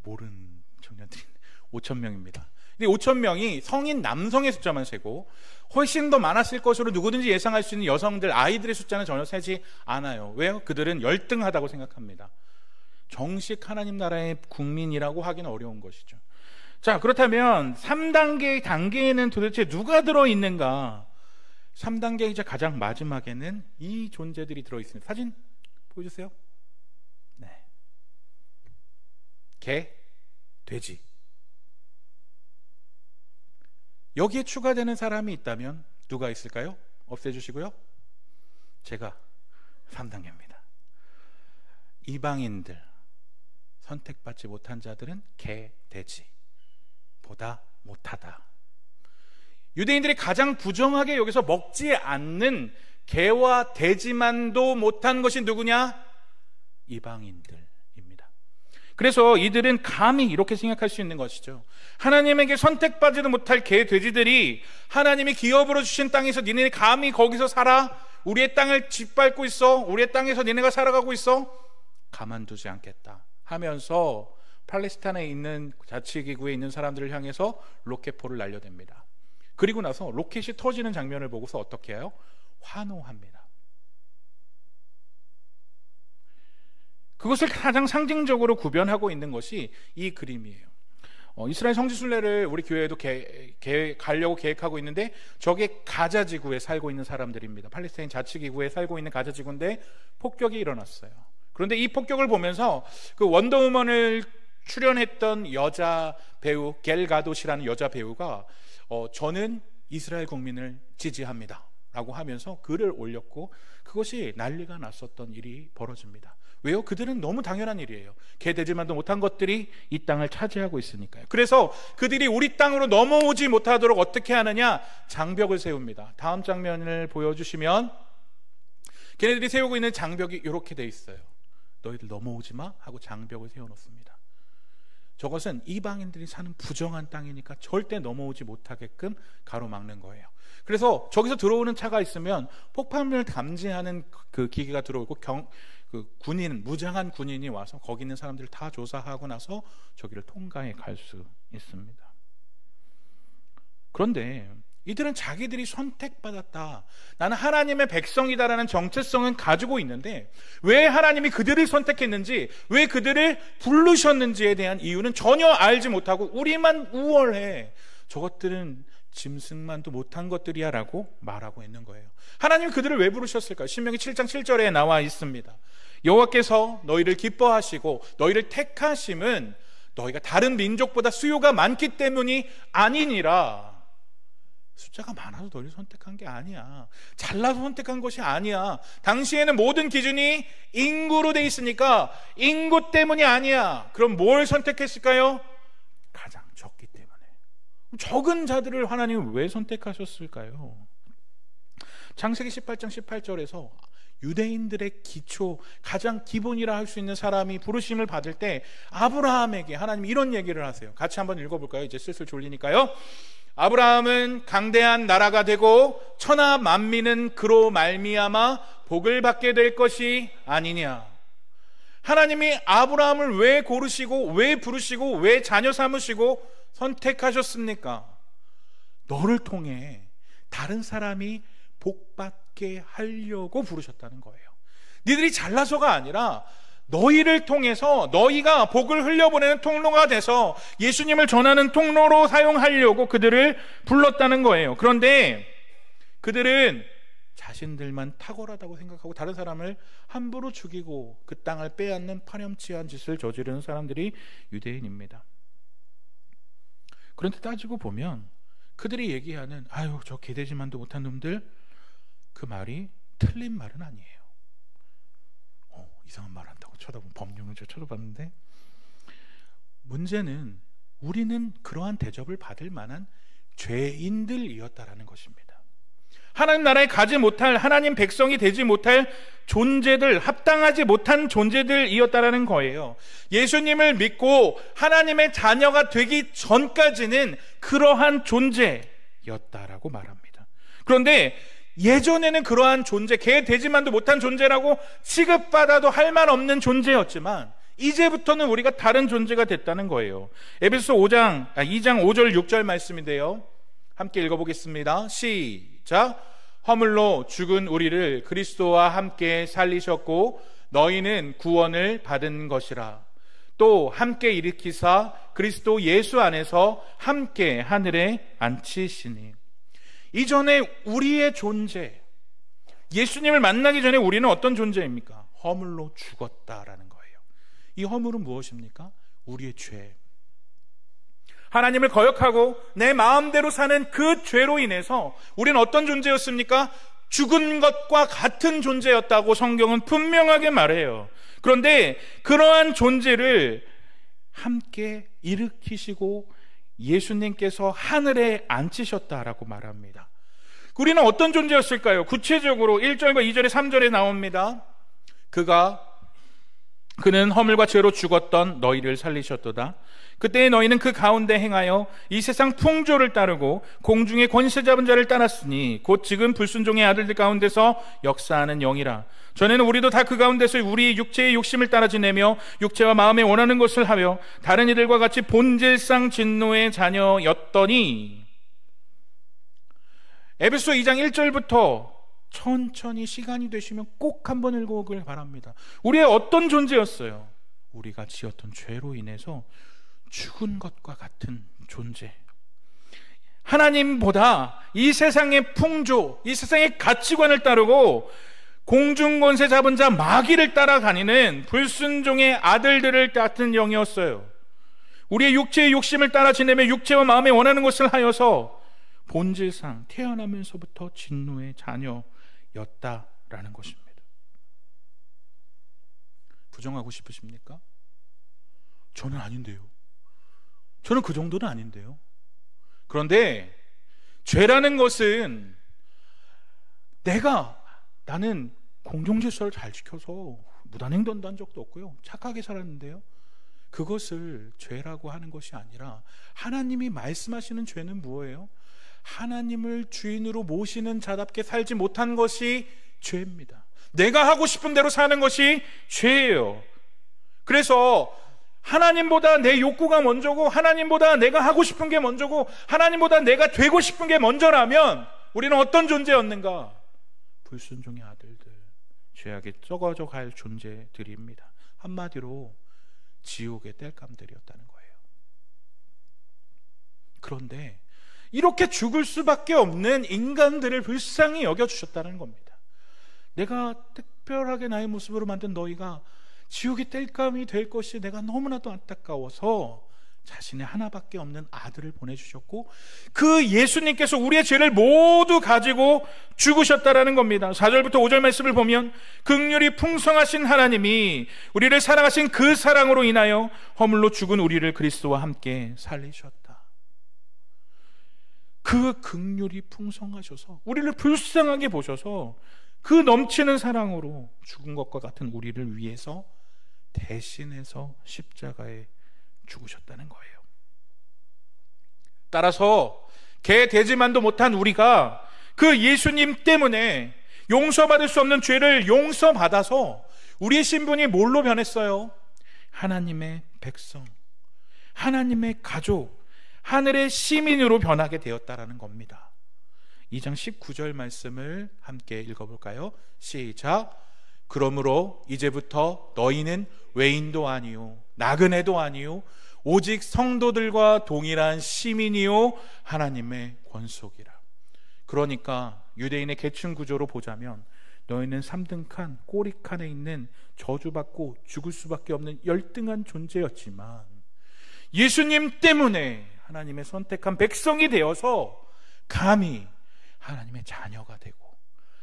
모르는 청년들이 5,000명입니다. 근데 5,000명이 성인 남성의 숫자만 세고 훨씬 더 많았을 것으로 누구든지 예상할 수 있는 여성들, 아이들의 숫자는 전혀 세지 않아요. 왜요? 그들은 열등하다고 생각합니다. 정식 하나님 나라의 국민이라고 하기는 어려운 것이죠. 자, 그렇다면 3단계 단계에는 도대체 누가 들어있는가? 3단계이자 가장 마지막에는 이 존재들이 들어있습니다. 사진 보여주세요. 네. 개, 돼지. 여기에 추가되는 사람이 있다면 누가 있을까요? 없애주시고요. 제가 3단계입니다. 이방인들, 선택받지 못한 자들은 개, 돼지보다 못하다 유대인들이 가장 부정하게 여기서 먹지 않는 개와 돼지만도 못한 것이 누구냐? 이방인들입니다. 그래서 이들은 감히 이렇게 생각할 수 있는 것이죠. 하나님에게 선택받지도 못할 개, 돼지들이 하나님이 기업으로 주신 땅에서 니네 감히 거기서 살아? 우리의 땅을 짓밟고 있어? 우리의 땅에서 니네가 살아가고 있어? 가만두지 않겠다 하면서 팔레스타인에 있는 자치기구에 있는 사람들을 향해서 로켓포를 날려댑니다. 그리고 나서 로켓이 터지는 장면을 보고서 어떻게 해요? 환호합니다. 그것을 가장 상징적으로 구별하고 있는 것이 이 그림이에요. 이스라엘 성지순례를 우리 교회에도 가려고 계획하고 있는데 저게 가자지구에 살고 있는 사람들입니다. 팔레스타인 자치기구에 살고 있는 가자지구인데 폭격이 일어났어요. 그런데 이 폭격을 보면서 그 원더우먼을 출연했던 여자 배우 겔 가도시라는 여자 배우가 저는 이스라엘 국민을 지지합니다 라고 하면서 글을 올렸고 그것이 난리가 났었던 일이 벌어집니다. 왜요? 그들은 너무 당연한 일이에요. 개돼지만도 못한 것들이 이 땅을 차지하고 있으니까요. 그래서 그들이 우리 땅으로 넘어오지 못하도록 어떻게 하느냐? 장벽을 세웁니다. 다음 장면을 보여주시면 걔네들이 세우고 있는 장벽이 이렇게 돼 있어요. 너희들 넘어오지 마 하고 장벽을 세워놓습니다. 저것은 이방인들이 사는 부정한 땅이니까 절대 넘어오지 못하게끔 가로막는 거예요. 그래서 저기서 들어오는 차가 있으면 폭발물을 감지하는 그 기계가 들어오고 무장한 군인이 와서 거기 있는 사람들을 다 조사하고 나서 저기를 통과해 갈 수 있습니다. 그런데 이들은 자기들이 선택받았다, 나는 하나님의 백성이다라는 정체성은 가지고 있는데 왜 하나님이 그들을 선택했는지, 왜 그들을 부르셨는지에 대한 이유는 전혀 알지 못하고 우리만 우월해, 저것들은 짐승만도 못한 것들이야 라고 말하고 있는 거예요. 하나님이 그들을 왜 부르셨을까요? 신명기 7장 7절에 나와 있습니다. 여호와께서 너희를 기뻐하시고 너희를 택하심은 너희가 다른 민족보다 수요가 많기 때문이 아니니라. 숫자가 많아서 너희를 선택한 게 아니야. 잘나서 선택한 것이 아니야. 당시에는 모든 기준이 인구로 돼 있으니까 인구 때문이 아니야. 그럼 뭘 선택했을까요? 가장 적기 때문에. 적은 자들을 하나님은 왜 선택하셨을까요? 창세기 18장 18절에서 유대인들의 기초, 가장 기본이라 할 수 있는 사람이 부르심을 받을 때 아브라함에게 하나님이 이런 얘기를 하세요. 같이 한번 읽어볼까요? 이제 슬슬 졸리니까요. 아브라함은 강대한 나라가 되고 천하 만민은 그로 말미암아 복을 받게 될 것이 아니냐. 하나님이 아브라함을 왜 고르시고 왜 부르시고 왜 자녀 삼으시고 선택하셨습니까? 너를 통해 다른 사람이 복받게 하려고 부르셨다는 거예요. 니들이 잘나서가 아니라 너희를 통해서 너희가 복을 흘려보내는 통로가 돼서 예수님을 전하는 통로로 사용하려고 그들을 불렀다는 거예요. 그런데 그들은 자신들만 탁월하다고 생각하고 다른 사람을 함부로 죽이고 그 땅을 빼앗는 파렴치한 짓을 저지르는 사람들이 유대인입니다. 그런데 따지고 보면 그들이 얘기하는 아유 저 개돼지만도 못한 놈들, 그 말이 틀린 말은 아니에요. 이상한 말 한다고 쳐다보면 법령을 쳐다봤는데, 문제는 우리는 그러한 대접을 받을 만한 죄인들이었다라는 것입니다. 하나님 나라에 가지 못할, 하나님 백성이 되지 못할 존재들, 합당하지 못한 존재들이었다라는 거예요. 예수님을 믿고 하나님의 자녀가 되기 전까지는 그러한 존재였다라고 말합니다. 그런데 예전에는 그러한 존재, 개 되지만도 못한 존재라고 취급받아도 할 말 없는 존재였지만 이제부터는 우리가 다른 존재가 됐다는 거예요. 에베소서 2장 5절 6절 말씀인데요, 함께 읽어보겠습니다. 시작. 허물로 죽은 우리를 그리스도와 함께 살리셨고 너희는 구원을 받은 것이라. 또 함께 일으키사 그리스도 예수 안에서 함께 하늘에 앉히시니. 이전에 우리의 존재, 예수님을 만나기 전에 우리는 어떤 존재입니까? 허물로 죽었다라는 거예요. 이 허물은 무엇입니까? 우리의 죄. 하나님을 거역하고 내 마음대로 사는 그 죄로 인해서 우리는 어떤 존재였습니까? 죽은 것과 같은 존재였다고 성경은 분명하게 말해요. 그런데 그러한 존재를 함께 일으키시고 예수님께서 하늘에 앉히셨다라고 말합니다. 우리는 어떤 존재였을까요? 구체적으로 1절과 2절에 3절에 나옵니다. 그는 허물과 죄로 죽었던 너희를 살리셨도다. 그때 너희는 그 가운데 행하여 이 세상 풍조를 따르고 공중의 권세 잡은 자를 따랐으니 곧 지금 불순종의 아들들 가운데서 역사하는 영이라. 전에는 우리도 다 그 가운데서 우리 육체의 욕심을 따라 지내며 육체와 마음에 원하는 것을 하며 다른 이들과 같이 본질상 진노의 자녀였더니. 에베소 2장 1절부터 천천히 시간이 되시면 꼭 한번 읽어보길 바랍니다. 우리의 어떤 존재였어요? 우리가 지었던 죄로 인해서 죽은 것과 같은 존재. 하나님보다 이 세상의 풍조, 이 세상의 가치관을 따르고 공중권세 잡은 자 마귀를 따라다니는 불순종의 아들들을 같은 영이었어요. 우리의 육체의 욕심을 따라 지내며 육체와 마음에 원하는 것을 하여서 본질상 태어나면서부터 진노의 자녀였다라는 것입니다. 부정하고 싶으십니까? 저는 아닌데요. 저는 그 정도는 아닌데요. 그런데 죄라는 것은 나는 공중질서를 잘 지켜서 무단횡단도 한 적도 없고요, 착하게 살았는데요, 그것을 죄라고 하는 것이 아니라 하나님이 말씀하시는 죄는 뭐예요? 하나님을 주인으로 모시는 자답게 살지 못한 것이 죄입니다. 내가 하고 싶은 대로 사는 것이 죄예요. 그래서 하나님보다 내 욕구가 먼저고, 하나님보다 내가 하고 싶은 게 먼저고, 하나님보다 내가 되고 싶은 게 먼저라면 우리는 어떤 존재였는가? 불순종의 아들들, 죄악에 썩어져 갈 존재들입니다. 한마디로 지옥의 땔감들이었다는 거예요. 그런데 이렇게 죽을 수밖에 없는 인간들을 불쌍히 여겨주셨다는 겁니다. 내가 특별하게 나의 모습으로 만든 너희가 지옥의 땔감이 될 것이 내가 너무나도 안타까워서 자신의 하나밖에 없는 아들을 보내주셨고, 그 예수님께서 우리의 죄를 모두 가지고 죽으셨다라는 겁니다. 4절부터 5절 말씀을 보면 긍휼이 풍성하신 하나님이 우리를 사랑하신 그 사랑으로 인하여 허물로 죽은 우리를 그리스도와 함께 살리셨다. 그 긍휼이 풍성하셔서 우리를 불쌍하게 보셔서 그 넘치는 사랑으로 죽은 것과 같은 우리를 위해서 대신해서 십자가에 죽으셨다는 거예요. 따라서 개 되지만도 못한 우리가 그 예수님 때문에 용서받을 수 없는 죄를 용서받아서 우리의 신분이 뭘로 변했어요? 하나님의 백성, 하나님의 가족, 하늘의 시민으로 변하게 되었다라는 겁니다. 2장 19절 말씀을 함께 읽어볼까요? 시작. 그러므로 이제부터 너희는 외인도 아니요 나그네도 아니요 오직 성도들과 동일한 시민이요 하나님의 권속이라. 그러니까 유대인의 계층 구조로 보자면 너희는 3등칸 꼬리칸에 있는 저주받고 죽을 수밖에 없는 열등한 존재였지만 예수님 때문에 하나님의 선택한 백성이 되어서 감히 하나님의 자녀가 되고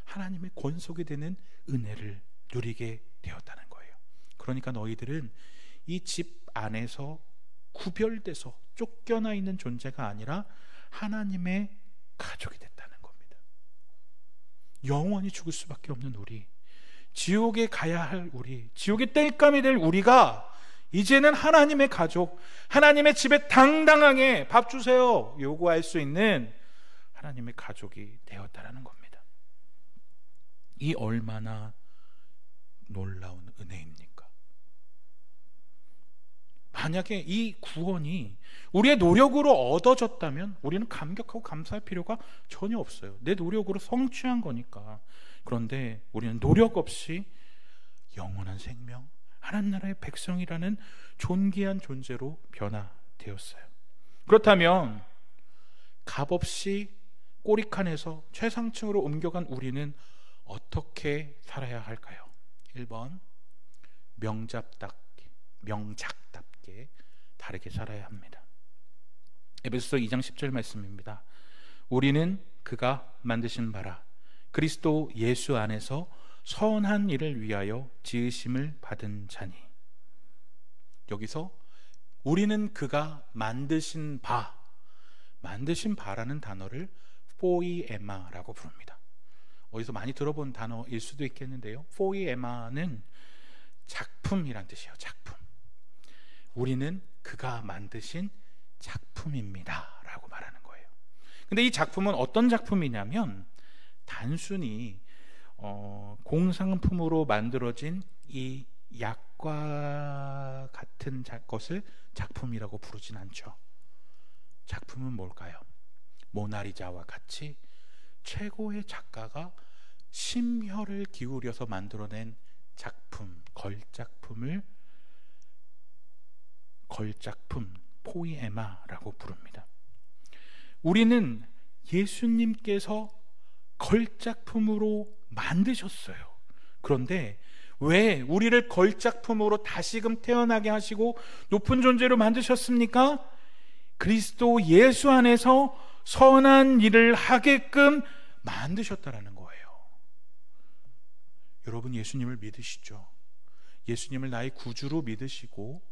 하나님의 권속이 되는 은혜를 누리게 되었다는 거예요. 그러니까 너희들은 이 집 안에서 구별돼서 쫓겨나 있는 존재가 아니라 하나님의 가족이 됐다는 겁니다. 영원히 죽을 수밖에 없는 우리, 지옥에 가야 할 우리, 지옥의 땔감이 될 우리가 이제는 하나님의 가족, 하나님의 집에 당당하게 밥 주세요 요구할 수 있는 하나님의 가족이 되었다는 겁니다. 이 얼마나 놀라운 은혜입니까? 만약에 이 구원이 우리의 노력으로 얻어졌다면 우리는 감격하고 감사할 필요가 전혀 없어요. 내 노력으로 성취한 거니까. 그런데 우리는 노력 없이 영원한 생명, 하나님 나라의 백성이라는 존귀한 존재로 변화되었어요. 그렇다면 값없이 꼬리칸에서 최상층으로 옮겨간 우리는 어떻게 살아야 할까요? 1번, 명작답게 다르게 살아야 합니다. 에베소서 2장 10절 말씀입니다. 우리는 그가 만드신 바라 그리스도 예수 안에서 선한 일을 위하여 지으심을 받은 자니. 여기서 우리는 그가 만드신 바, 만드신 바라는 단어를 포이에마라고 부릅니다. 어디서 많이 들어본 단어일 수도 있겠는데요, 포이에마는 작품이란 뜻이에요. 작품. 우리는 그가 만드신 작품입니다 라고 말하는 거예요. 근데 이 작품은 어떤 작품이냐면 단순히 공산품으로 만들어진 이 약과 같은 것을 작품이라고 부르진 않죠. 작품은 뭘까요? 모나리자와 같이 최고의 작가가 심혈을 기울여서 만들어낸 작품, 걸작품, 포이에마라고 부릅니다. 우리는 예수님께서 걸작품으로 만드셨어요. 그런데 왜 우리를 걸작품으로 다시금 태어나게 하시고 높은 존재로 만드셨습니까? 그리스도 예수 안에서 선한 일을 하게끔 만드셨다라는 거예요. 여러분, 예수님을 믿으시죠? 예수님을 나의 구주로 믿으시고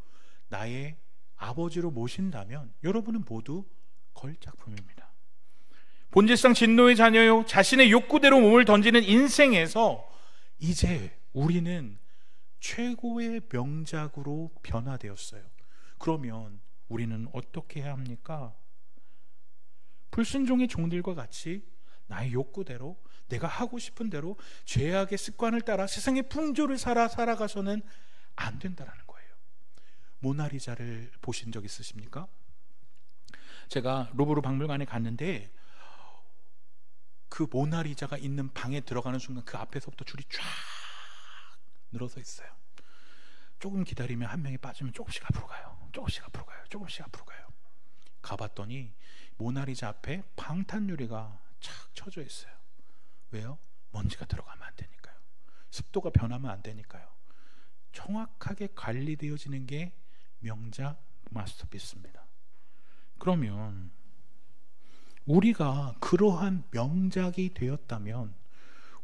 나의 아버지로 모신다면 여러분은 모두 걸작품입니다. 본질상 진노의 자녀요, 자신의 욕구대로 몸을 던지는 인생에서 이제 우리는 최고의 명작으로 변화되었어요. 그러면 우리는 어떻게 해야 합니까? 불순종의 종들과 같이 나의 욕구대로, 내가 하고 싶은 대로 죄악의 습관을 따라 세상의 풍조를 살아가서는 안 된다는 거예요. 모나리자를 보신 적 있으십니까? 제가 루브르 박물관에 갔는데 그 모나리자가 있는 방에 들어가는 순간 그 앞에서부터 줄이 쫙 늘어서 있어요. 조금 기다리면 한 명이 빠지면 조금씩 앞으로 가요. 조금씩 앞으로 가요. 조금씩 앞으로 가요. 가봤더니 모나리자 앞에 방탄유리가 착 쳐져 있어요. 왜요? 먼지가 들어가면 안 되니까요. 습도가 변하면 안 되니까요. 정확하게 관리되어지는 게 명작 마스터피스입니다. 그러면 우리가 그러한 명작이 되었다면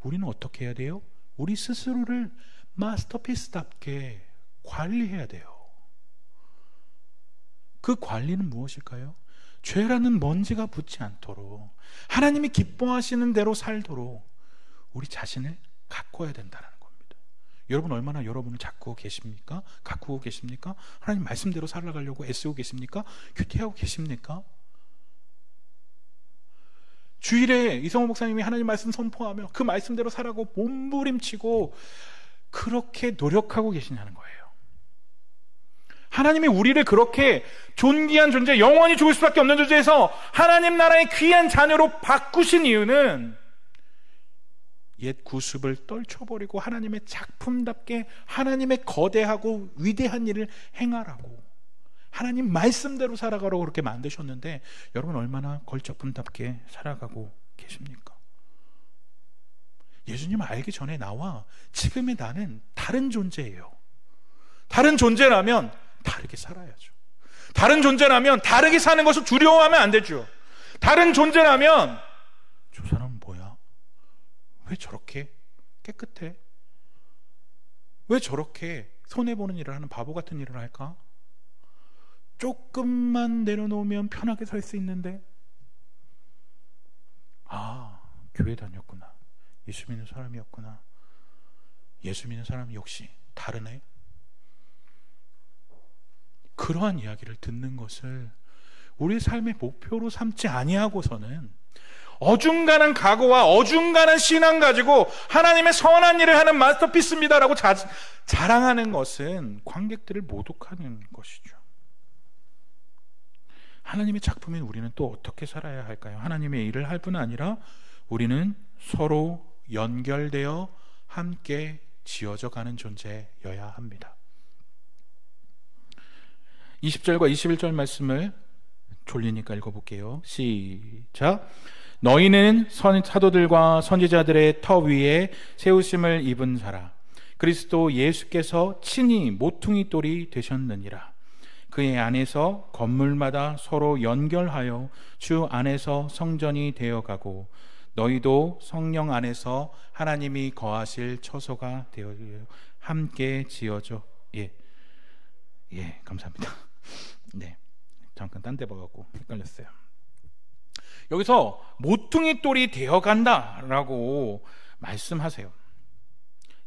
우리는 어떻게 해야 돼요? 우리 스스로를 마스터피스답게 관리해야 돼요. 그 관리는 무엇일까요? 죄라는 먼지가 붙지 않도록, 하나님이 기뻐하시는 대로 살도록 우리 자신을 가꿔야 된다는 겁니다. 여러분, 얼마나 여러분을 가꾸고 계십니까? 하나님 말씀대로 살아가려고 애쓰고 계십니까? 큐티하고 계십니까? 주일에 이성호 목사님이 하나님 말씀 선포하며 그 말씀대로 살아가고 몸부림치고 그렇게 노력하고 계시냐는 거예요. 하나님이 우리를 그렇게 존귀한 존재, 영원히 죽을 수밖에 없는 존재에서 하나님 나라의 귀한 자녀로 바꾸신 이유는 옛 구습을 떨쳐버리고 하나님의 작품답게 하나님의 거대하고 위대한 일을 행하라고, 하나님 말씀대로 살아가라고 그렇게 만드셨는데 여러분 얼마나 걸작품답게 살아가고 계십니까? 예수님을 알기 전에 나와 지금의 나는 다른 존재예요. 다른 존재라면 다르게 살아야죠. 다른 존재라면 다르게 사는 것을 두려워하면 안 되죠. 다른 존재라면 저 사람은 뭐야? 왜 저렇게 깨끗해? 왜 저렇게 손해보는 일을 하는 바보 같은 일을 할까? 조금만 내려놓으면 편하게 살 수 있는데, 교회 다녔구나, 예수 믿는 사람이었구나, 예수 믿는 사람이 역시 다르네. 그러한 이야기를 듣는 것을 우리 삶의 목표로 삼지 아니하고서는 어중간한 각오와 어중간한 신앙 가지고 하나님의 선한 일을 하는 마스터피스입니다라고 자랑하는 것은 관객들을 모독하는 것이죠. 하나님의 작품인 우리는 또 어떻게 살아야 할까요? 하나님의 일을 할 뿐 아니라 우리는 서로 연결되어 함께 지어져 가는 존재여야 합니다. 20절과 21절 말씀을 졸리니까 읽어볼게요. 시작. 너희는 사도들과 선지자들의 터 위에 세우심을 입은 자라. 그리스도 예수께서 친히 모퉁이 돌이 되셨느니라. 그의 안에서 건물마다 서로 연결하여 주 안에서 성전이 되어가고 너희도 성령 안에서 하나님이 거하실 처소가 되어 함께 지어져. 감사합니다. 네, 잠깐 딴 데 봐갖고 헷갈렸어요. 여기서 모퉁이 돌이 되어간다라고 말씀하세요.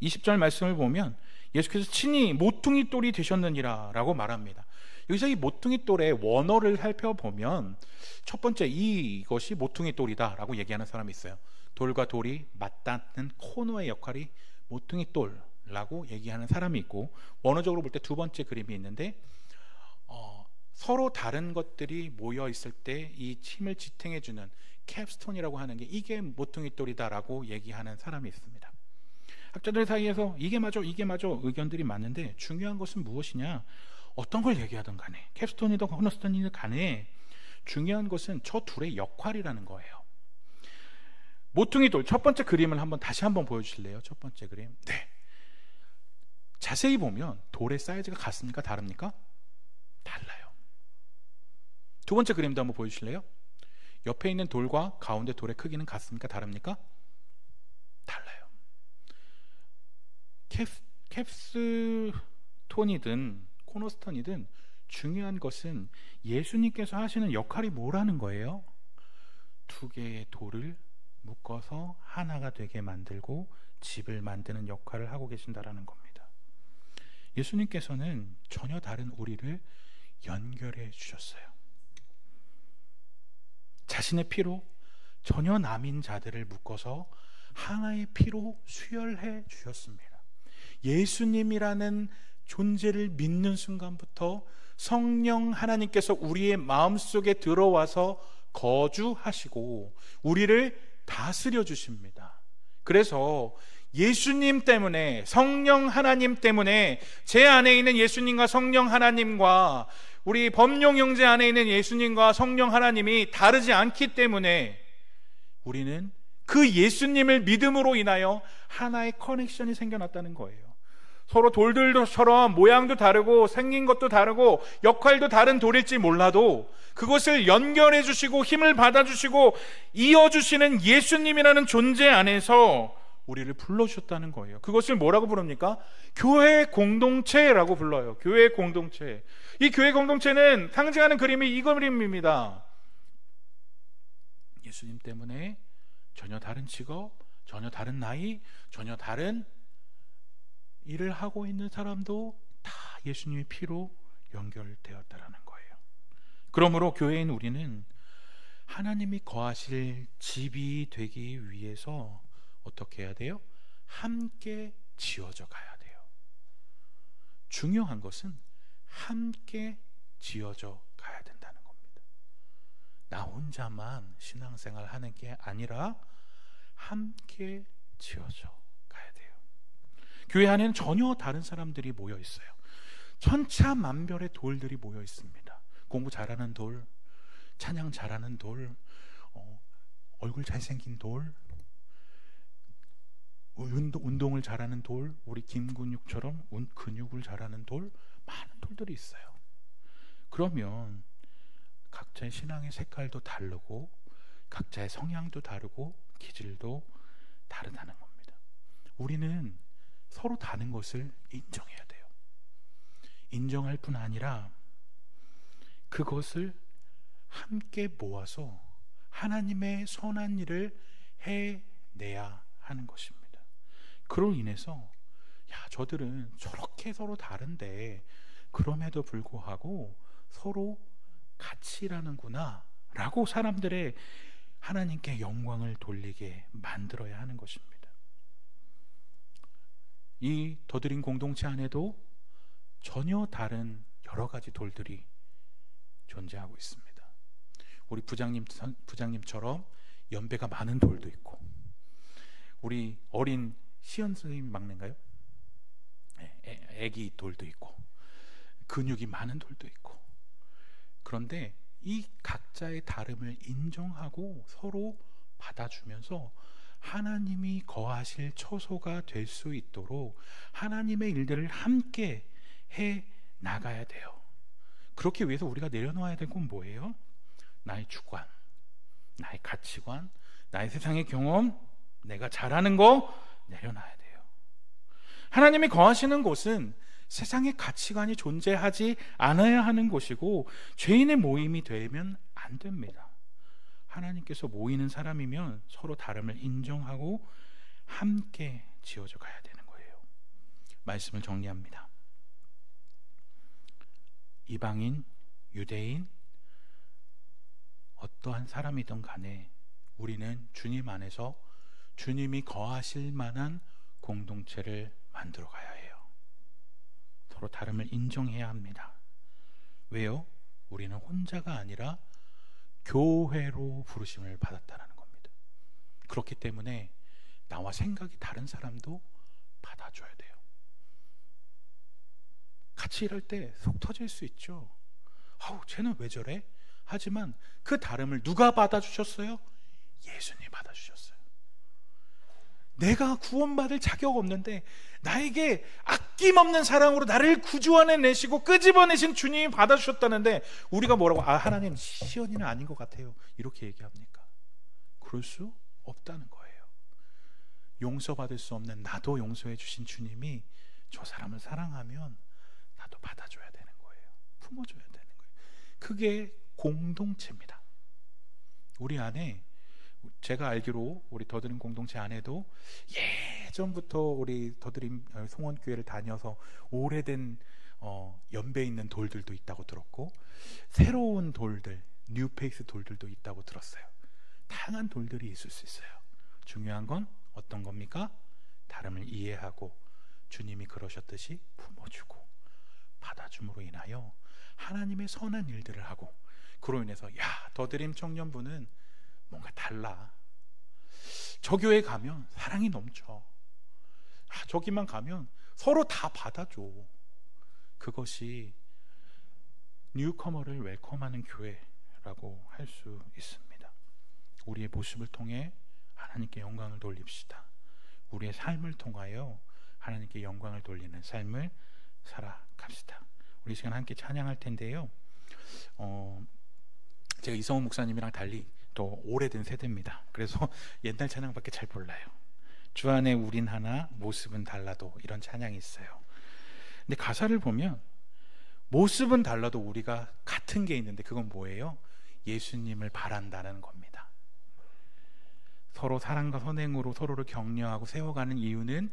20절 말씀을 보면 예수께서 친히 모퉁이 돌이 되셨느니라 라고 말합니다. 여기서 이 모퉁이 돌의 원어를 살펴보면 첫 번째, 이것이 모퉁이 돌이다 라고 얘기하는 사람이 있어요. 돌과 돌이 맞닿는 코너의 역할이 모퉁이 돌라고 얘기하는 사람이 있고, 원어적으로 볼 때 두 번째 그림이 있는데 서로 다른 것들이 모여 있을 때 이 힘을 지탱해주는 캡스톤이라고 하는 게 이게 모퉁이 돌이다라고 얘기하는 사람이 있습니다. 학자들 사이에서 이게 맞아 의견들이 많은데, 중요한 것은 무엇이냐, 어떤 걸 얘기하든 간에 캡스톤이든 코너스톤이든 간에 중요한 것은 저 둘의 역할이라는 거예요. 모퉁이 돌 첫 번째 그림을 다시 한번 보여주실래요? 첫 번째 그림. 네. 자세히 보면 돌의 사이즈가 같습니까? 다릅니까? 달라요. 두 번째 그림도 한번 보여주실래요? 옆에 있는 돌과 가운데 돌의 크기는 같습니까? 다릅니까? 달라요. 캡스톤이든 코너스톤이든 중요한 것은 예수님께서 하시는 역할이 뭐라는 거예요? 두 개의 돌을 묶어서 하나가 되게 만들고 집을 만드는 역할을 하고 계신다라는 겁니다. 예수님께서는 전혀 다른 우리를 연결해 주셨어요. 자신의 피로 전혀 남인 자들을 묶어서 하나의 피로 수혈해 주셨습니다. 예수님이라는 존재를 믿는 순간부터 성령 하나님께서 우리의 마음속에 들어와서 거주하시고 우리를 다스려 주십니다. 그래서 예수님 때문에, 성령 하나님 때문에, 제 안에 있는 예수님과 성령 하나님과 우리 범용 형제 안에 있는 예수님과 성령 하나님이 다르지 않기 때문에 우리는 그 예수님을 믿음으로 인하여 하나의 커넥션이 생겨났다는 거예요. 서로 돌들처럼 모양도 다르고 생긴 것도 다르고 역할도 다른 돌일지 몰라도 그것을 연결해 주시고 힘을 받아주시고 이어주시는 예수님이라는 존재 안에서 우리를 불러주셨다는 거예요. 그것을 뭐라고 부릅니까? 교회 공동체라고 불러요. 교회 공동체. 이 교회 공동체는 상징하는 그림이 이 그림입니다. 예수님 때문에 전혀 다른 직업, 전혀 다른 나이, 전혀 다른 일을 하고 있는 사람도 다 예수님의 피로 연결되었다라는 거예요. 그러므로 교회인 우리는 하나님이 거하실 집이 되기 위해서 어떻게 해야 돼요? 함께 지어져 가야 돼요. 중요한 것은 함께 지어져 가야 된다는 겁니다. 나 혼자만 신앙생활 하는 게 아니라 함께 지어져 가야 돼요. 교회 안에는 전혀 다른 사람들이 모여 있어요. 천차만별의 돌들이 모여 있습니다. 공부 잘하는 돌, 찬양 잘하는 돌, 얼굴 잘생긴 돌, 운동을 잘하는 돌, 우리 김근육처럼 근육을 잘하는 돌, 많은 돌들이 있어요. 그러면 각자의 신앙의 색깔도 다르고 각자의 성향도 다르고 기질도 다르다는 겁니다. 우리는 서로 다른 것을 인정해야 돼요. 인정할 뿐 아니라 그것을 함께 모아서 하나님의 선한 일을 해내야 하는 것입니다. 그로 인해서 저들은 저렇게 서로 다른데 그럼에도 불구하고 서로 같이 일하는구나 라고 사람들의 하나님께 영광을 돌리게 만들어야 하는 것입니다. 이 더드림 공동체 안에도 전혀 다른 여러 가지 돌들이 존재하고 있습니다. 우리 부장님처럼 연배가 많은 돌도 있고, 우리 어린 시연 선생님이 막내인가요? 애기 돌도 있고, 근육이 많은 돌도 있고. 그런데 이 각자의 다름을 인정하고 서로 받아주면서 하나님이 거하실 처소가 될 수 있도록 하나님의 일들을 함께 해 나가야 돼요. 그렇게 위해서 우리가 내려놓아야 될 건 뭐예요? 나의 주관, 나의 가치관, 나의 세상의 경험, 내가 잘하는 거 내려놔야 돼요. 하나님이 거하시는 곳은 세상의 가치관이 존재하지 않아야 하는 곳이고 죄인의 모임이 되면 안 됩니다. 하나님께서 모이는 사람이면 서로 다름을 인정하고 함께 지어져 가야 되는 거예요. 말씀을 정리합니다. 이방인, 유대인, 어떠한 사람이든 간에 우리는 주님 안에서 주님이 거하실 만한 공동체를 만들어 가야 해요. 서로 다름을 인정해야 합니다. 왜요? 우리는 혼자가 아니라 교회로 부르심을 받았다는 겁니다. 그렇기 때문에 나와 생각이 다른 사람도 받아줘야 돼요. 같이 일할 때 속 터질 수 있죠. 아우, 쟤는 왜 저래? 하지만 그 다름을 누가 받아주셨어요? 예수님이 받아주셨어요. 내가 구원받을 자격 없는데 나에게 아낌없는 사랑으로 나를 구주원해 내시고 끄집어내신 주님이 받아주셨다는데 우리가 뭐라고, 아, 하나님 시연이는 아닌 것 같아요, 이렇게 얘기합니까? 그럴 수 없다는 거예요. 용서받을 수 없는 나도 용서해 주신 주님이 저 사람을 사랑하면 나도 받아줘야 되는 거예요. 품어줘야 되는 거예요. 그게 공동체입니다. 우리 안에, 제가 알기로 우리 더드림 공동체 안에도 예전부터 우리 더드림 송원교회를 다녀서 오래된 연배 있는 돌들도 있다고 들었고, 새로운 돌들, 뉴페이스 돌들도 있다고 들었어요. 다양한 돌들이 있을 수 있어요. 중요한 건 어떤 겁니까? 다름을 이해하고 주님이 그러셨듯이 품어주고 받아줌으로 인하여 하나님의 선한 일들을 하고, 그로 인해서 야, 더드림 청년부는 뭔가 달라. 저 교회 가면 사랑이 넘쳐. 아, 저기만 가면 서로 다 받아줘. 그것이 뉴커머를 웰컴하는 교회라고 할 수 있습니다. 우리의 모습을 통해 하나님께 영광을 돌립시다. 우리의 삶을 통하여 하나님께 영광을 돌리는 삶을 살아갑시다. 우리 시간 함께 찬양할 텐데요. 제가 이성훈 목사님이랑 달리 또 오래된 세대입니다. 그래서 옛날 찬양밖에 잘 몰라요. 주 안에 우린 하나, 모습은 달라도, 이런 찬양이 있어요. 근데 가사를 보면 모습은 달라도 우리가 같은 게 있는데 그건 뭐예요? 예수님을 바란다는 겁니다. 서로 사랑과 선행으로 서로를 격려하고 세워가는 이유는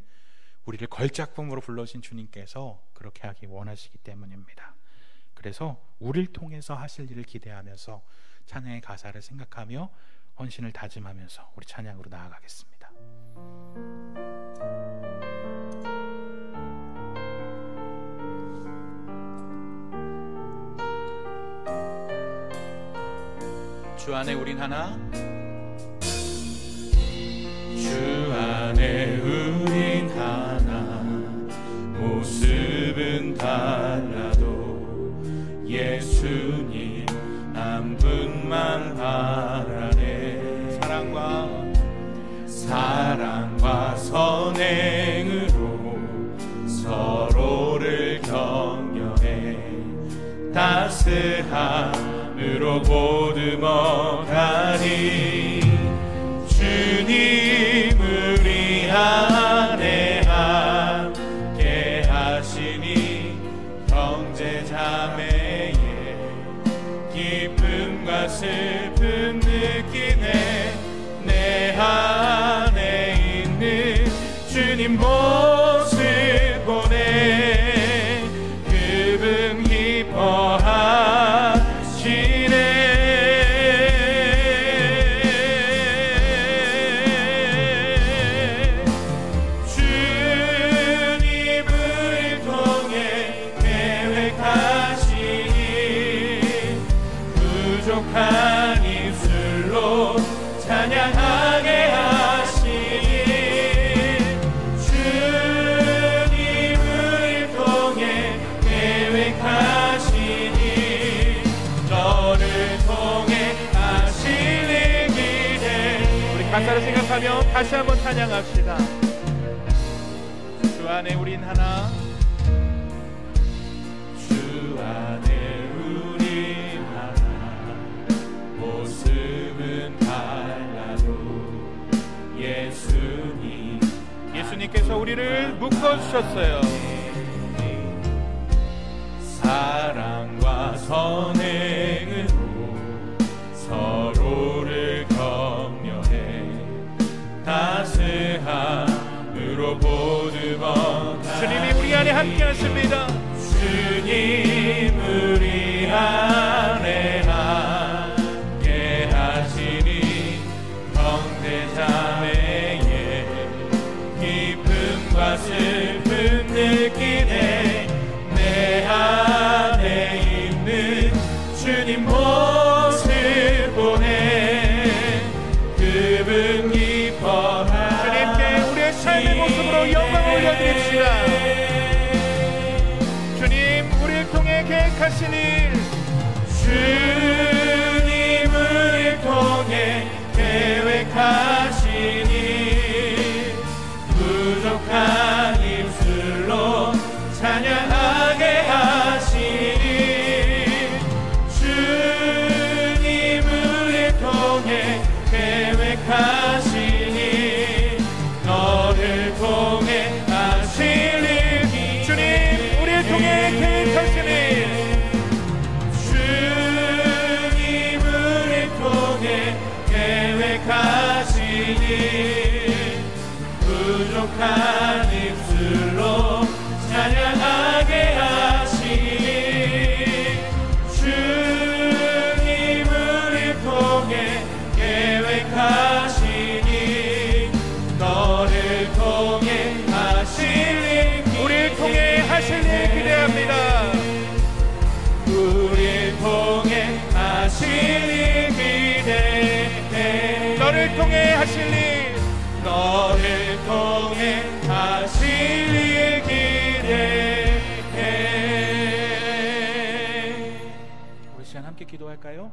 우리를 걸작품으로 불러주신 주님께서 그렇게 하기 원하시기 때문입니다. 그래서 우리를 통해서 하실 일을 기대하면서 찬양의 가사를 생각하며 헌신을 다짐하면서 우리 찬양으로 나아가겠습니다. 주 안에 우린 하나, 주 안에 우린 하나, 모습은 달라도 예수님 한 분만 바라네. 사랑과 선행으로 서로를 격려해 따스함으로 보듬어가니 주님 우리 안에 함께 하시니 형제 자매의 기쁨과 슬픔 느끼네. 내 안에 있는 주님 모습 보네. 그분 기뻐하시네. 부족한 입술로 찬양하게 하시니 주님을 통해 계획하시니 너를 통해 하시는 기대. 우리 가사를 생각하며 다시 한번 찬양합시다. 주 안에 우린 하나, 주 안에 모습은 달라도 예수님께서 우리를 묶어주셨어요. 사랑과 선행으로 서로를 담으로 보듬어 주님이 우리 안에 함께 하십니다. 주님 우리 안에 함께 하시니 형제자매의 기쁨과 슬픔 느끼네. 내 안에 있는 주님 모습 보내 그분 기뻐하시니 주님께 우리의 삶의 모습으로 영광을 올려드립시다. 주님 우리를 통해 계획하신 일, 주님 우리를 통해 계획하신 일, 부족한 입술로 찬양하게 하시니 주님 우리를 통해 계획하시니 너를 통해 하실 일, 주님 우리를 통해 계획하시니 주님 우리를 통해 계획하시니 부족한 입술로 찬양하게 하시니 주님 우리를 통해 계획하시니 너를 통해 하실 일, 우리를 통해 하실 일 기대합니다. 우리를 통해 하실 일 기대해. 너를 통해 하실 일, 너를 통해 하실 일 기대해. 우리 시간 함께 기도할까요?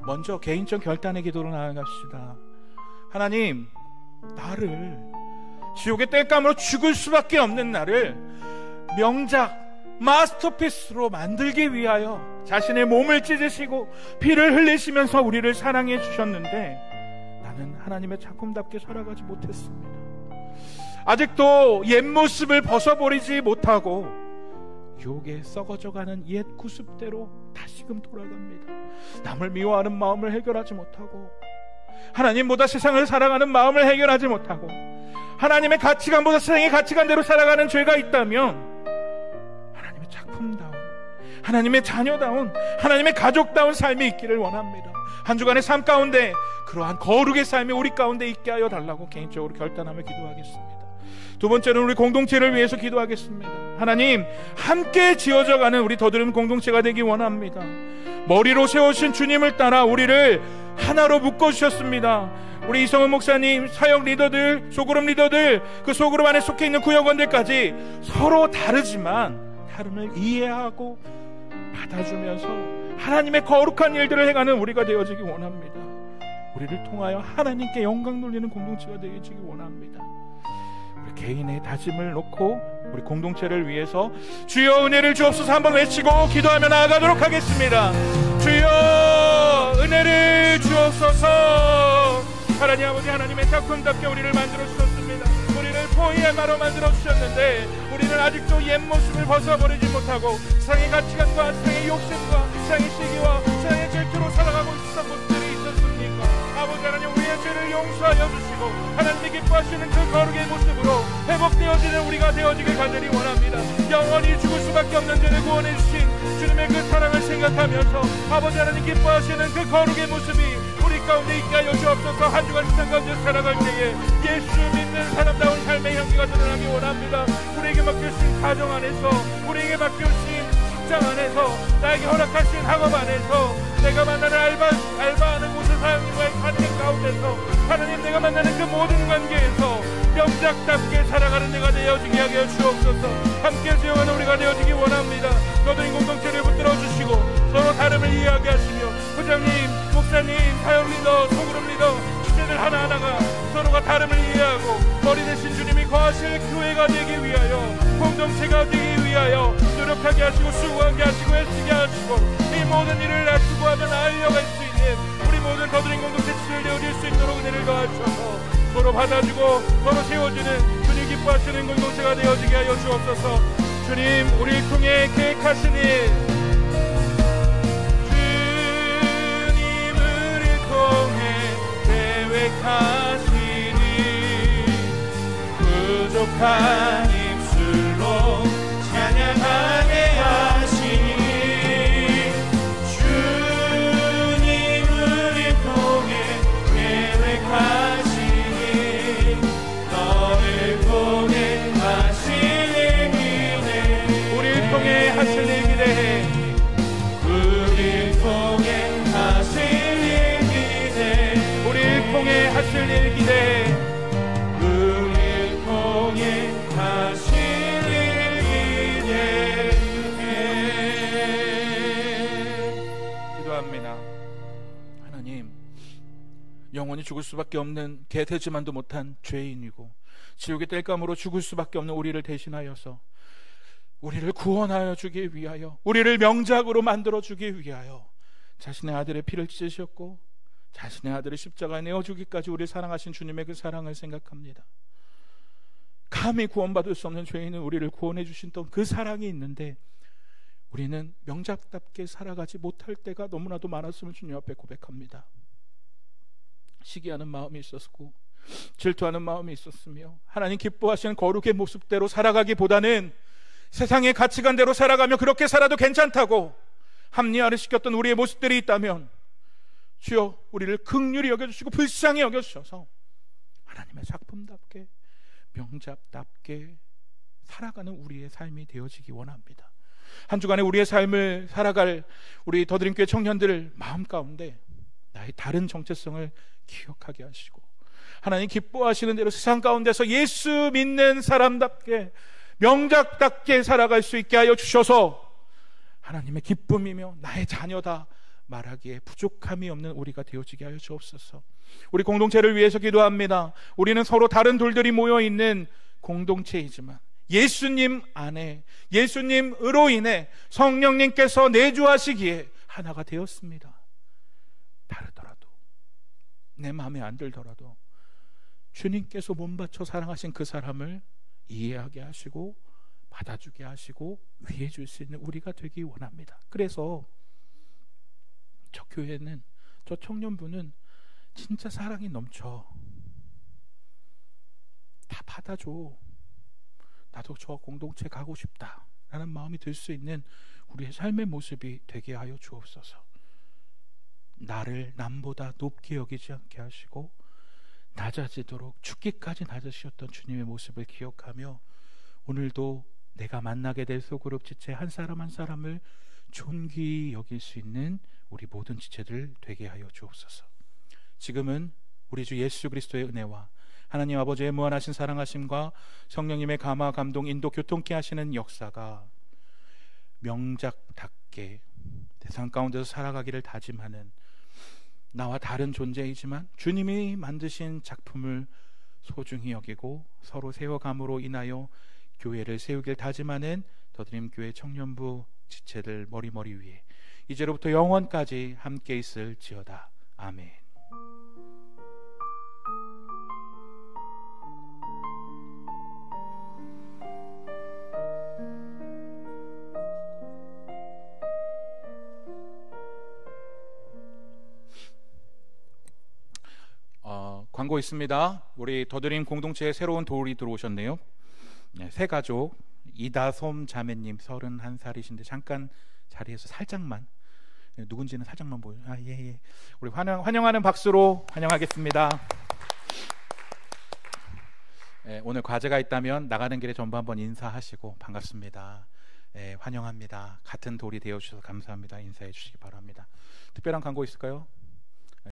먼저 개인적 결단의 기도로 나아갑시다. 하나님, 나를 지옥의 땔감으로 죽을 수밖에 없는 나를 명작 마스터피스로 만들기 위하여 자신의 몸을 찢으시고 피를 흘리시면서 우리를 사랑해 주셨는데 나는 하나님의 작품답게 살아가지 못했습니다. 아직도 옛 모습을 벗어버리지 못하고 유혹에 썩어져가는 옛 구습대로 다시금 돌아갑니다. 남을 미워하는 마음을 해결하지 못하고 하나님보다 세상을 사랑하는 마음을 해결하지 못하고 하나님의 가치관보다 세상의 가치관대로 살아가는 죄가 있다면 하나님의 작품다운, 하나님의 자녀다운, 하나님의 가족다운 삶이 있기를 원합니다. 한 주간의 삶 가운데 그러한 거룩의 삶이 우리 가운데 있게 하여 달라고 개인적으로 결단하며 기도하겠습니다. 두 번째는 우리 공동체를 위해서 기도하겠습니다. 하나님, 함께 지어져가는 우리 더드름 공동체가 되기 원합니다. 머리로 세우신 주님을 따라 우리를 하나로 묶어주셨습니다. 우리 이성훈 목사님, 사역 리더들, 소그룹 리더들, 그 소그룹 안에 속해 있는 구역원들까지 서로 다르지만 다름을 이해하고 받아주면서 하나님의 거룩한 일들을 해가는 우리가 되어지기 원합니다. 우리를 통하여 하나님께 영광 돌리는 공동체가 되어지기 원합니다. 우리 개인의 다짐을 놓고 우리 공동체를 위해서 주여 은혜를 주옵소서 한번 외치고 기도하며 나아가도록 하겠습니다. 주여 은혜를 주옵소서. 하나님 아버지, 하나님의 작품답게 우리를 만들어 주셨습니다. 우리를 포이에마로 만들어 주셨는데 우리는 아직도 옛 모습을 벗어버리지 못하고 세상의 가치관과 세상의 욕심과 세상의 시기와 세상의 질투로 살아가고 있었던 모습들이 있었습니까? 아버지 하나님, 우리의 죄를 용서하여 주시고 하나님이 기뻐하시는 그 거룩의 모습으로 회복되어지는 우리가 되어지길 간절히 원합니다. 영원히 죽을 수밖에 없는 죄를 구원해 주신 주님의 그 사랑을 생각하면서 아버지 하나님 기뻐하시는 그 거룩의 모습이 우리 가운데 있게 하여 주옵소서. 한 주간 세상 가운데 살아갈 때에 예수 믿는 사람다운 삶의 향기가 드러나기 원합니다. 우리에게 맡겨주신 가정 안에서, 우리에게 맡겨주신 직장 안에서, 나에게 허락하신 학업 안에서, 내가 만나는 알바하는 곳에서 하나님과의 관계 가운데서, 하나님 내가 만나는 그 모든 관계에서 명작답게 살아가는 내가 되어지게 하여 주옵소서. 함께 지어가는 우리가 되어지기 원합니다. 너도 이 공동체를 붙들어 주시고 서로 다름을 이해하게 하시며 부장님, 목사님, 사역 리더, 소그룹 리더, 주제들 하나하나가 서로가 다름을 이해하고 머리 대신 주님이 거하실 교회가 되기 위하여, 공동체가 되기 위하여 노력하게 하시고 수고하게 하시고 애쓰게 하시고 이 모든 일을 수고하며 나아려갈 수 있는 우리 모든 더드림 공동체 치를 되어질 수 있도록 은혜를 더하셔서 서로 받아주고 서로 세워주는 주님 기뻐하시는 공동체가 되어지게 하여 주옵소서. 주님, 우리를 통해 계획하신 일, 주님 우리를 통해 계획하시니 부족한 입술로 찬양하게 하시니 주님을 통해 계획하시니 너를 통해 하실 일 기대해 우리를 통해 하실 일 기대해 우리를 통해 하실 일 기대해 우리를 통해 하실 일 기대해 영원히 죽을 수밖에 없는 개되지만도 못한 죄인이고 지옥의 땔감으로 죽을 수밖에 없는 우리를 대신하여서 우리를 구원하여 주기 위하여 우리를 명작으로 만들어 주기 위하여 자신의 아들의 피를 찢으셨고 자신의 아들을 십자가에 내어주기까지 우리를 사랑하신 주님의 그 사랑을 생각합니다. 감히 구원받을 수 없는 죄인은 우리를 구원해 주신 그 사랑이 있는데 우리는 명작답게 살아가지 못할 때가 너무나도 많았음을 주님 앞에 고백합니다. 시기하는 마음이 있었고 질투하는 마음이 있었으며 하나님 기뻐하시는 거룩의 모습대로 살아가기보다는 세상의 가치관대로 살아가며 그렇게 살아도 괜찮다고 합리화를 시켰던 우리의 모습들이 있다면 주여 우리를 긍휼히 여겨주시고 불쌍히 여겨주셔서 하나님의 작품답게 명작답게 살아가는 우리의 삶이 되어지기 원합니다. 한 주간에 우리의 삶을 살아갈 우리 더드림교회 청년들 마음 가운데 나의 다른 정체성을 기억하게 하시고 하나님 기뻐하시는 대로 세상 가운데서 예수 믿는 사람답게 명작답게 살아갈 수 있게 하여 주셔서 하나님의 기쁨이며 나의 자녀다 말하기에 부족함이 없는 우리가 되어지게 하여 주옵소서. 우리 공동체를 위해서 기도합니다. 우리는 서로 다른 돌들이 모여있는 공동체이지만 예수님 안에 예수님으로 인해 성령님께서 내주하시기에 하나가 되었습니다. 다르더라도 내 마음에 안 들더라도 주님께서 몸바쳐 사랑하신 그 사람을 이해하게 하시고 받아주게 하시고 위해 줄 수 있는 우리가 되기 원합니다. 그래서 저 교회는 저 청년부는 진짜 사랑이 넘쳐. 다 받아줘. 나도 저 공동체 가고 싶다 라는 마음이 들 수 있는 우리의 삶의 모습이 되게 하여 주옵소서. 나를 남보다 높게 여기지 않게 하시고 낮아지도록 죽기까지 낮으셨던 주님의 모습을 기억하며 오늘도 내가 만나게 될 소그룹 지체 한 사람 한 사람을 존귀히 여길 수 있는 우리 모든 지체들 되게 하여 주옵소서. 지금은 우리 주 예수 그리스도의 은혜와 하나님 아버지의 무한하신 사랑하심과 성령님의 감화 감동 인도 교통케 하시는 역사가 명작답게 세상 가운데서 살아가기를 다짐하는 나와 다른 존재이지만 주님이 만드신 작품을 소중히 여기고 서로 세워감으로 인하여 교회를 세우길 다짐하는 더드림교회 청년부 지체들 머리머리 위에 이제로부터 영원까지 함께 있을지어다. 아멘. 광고 있습니다. 우리 더드림 공동체에 새로운 도울이 들어오셨네요. 네, 새 가족 이다솜 자매님 31살이신데 잠깐 자리에서 살짝만 누군지는 살짝만 보여. 예. 우리 환영하는 박수로 환영하겠습니다. 오늘 과제가 있다면 나가는 길에 전부 한번 인사하시고 반갑습니다. 환영합니다. 같은 돌이 되어주셔서 감사합니다. 인사해 주시기 바랍니다. 특별한 광고 있을까요?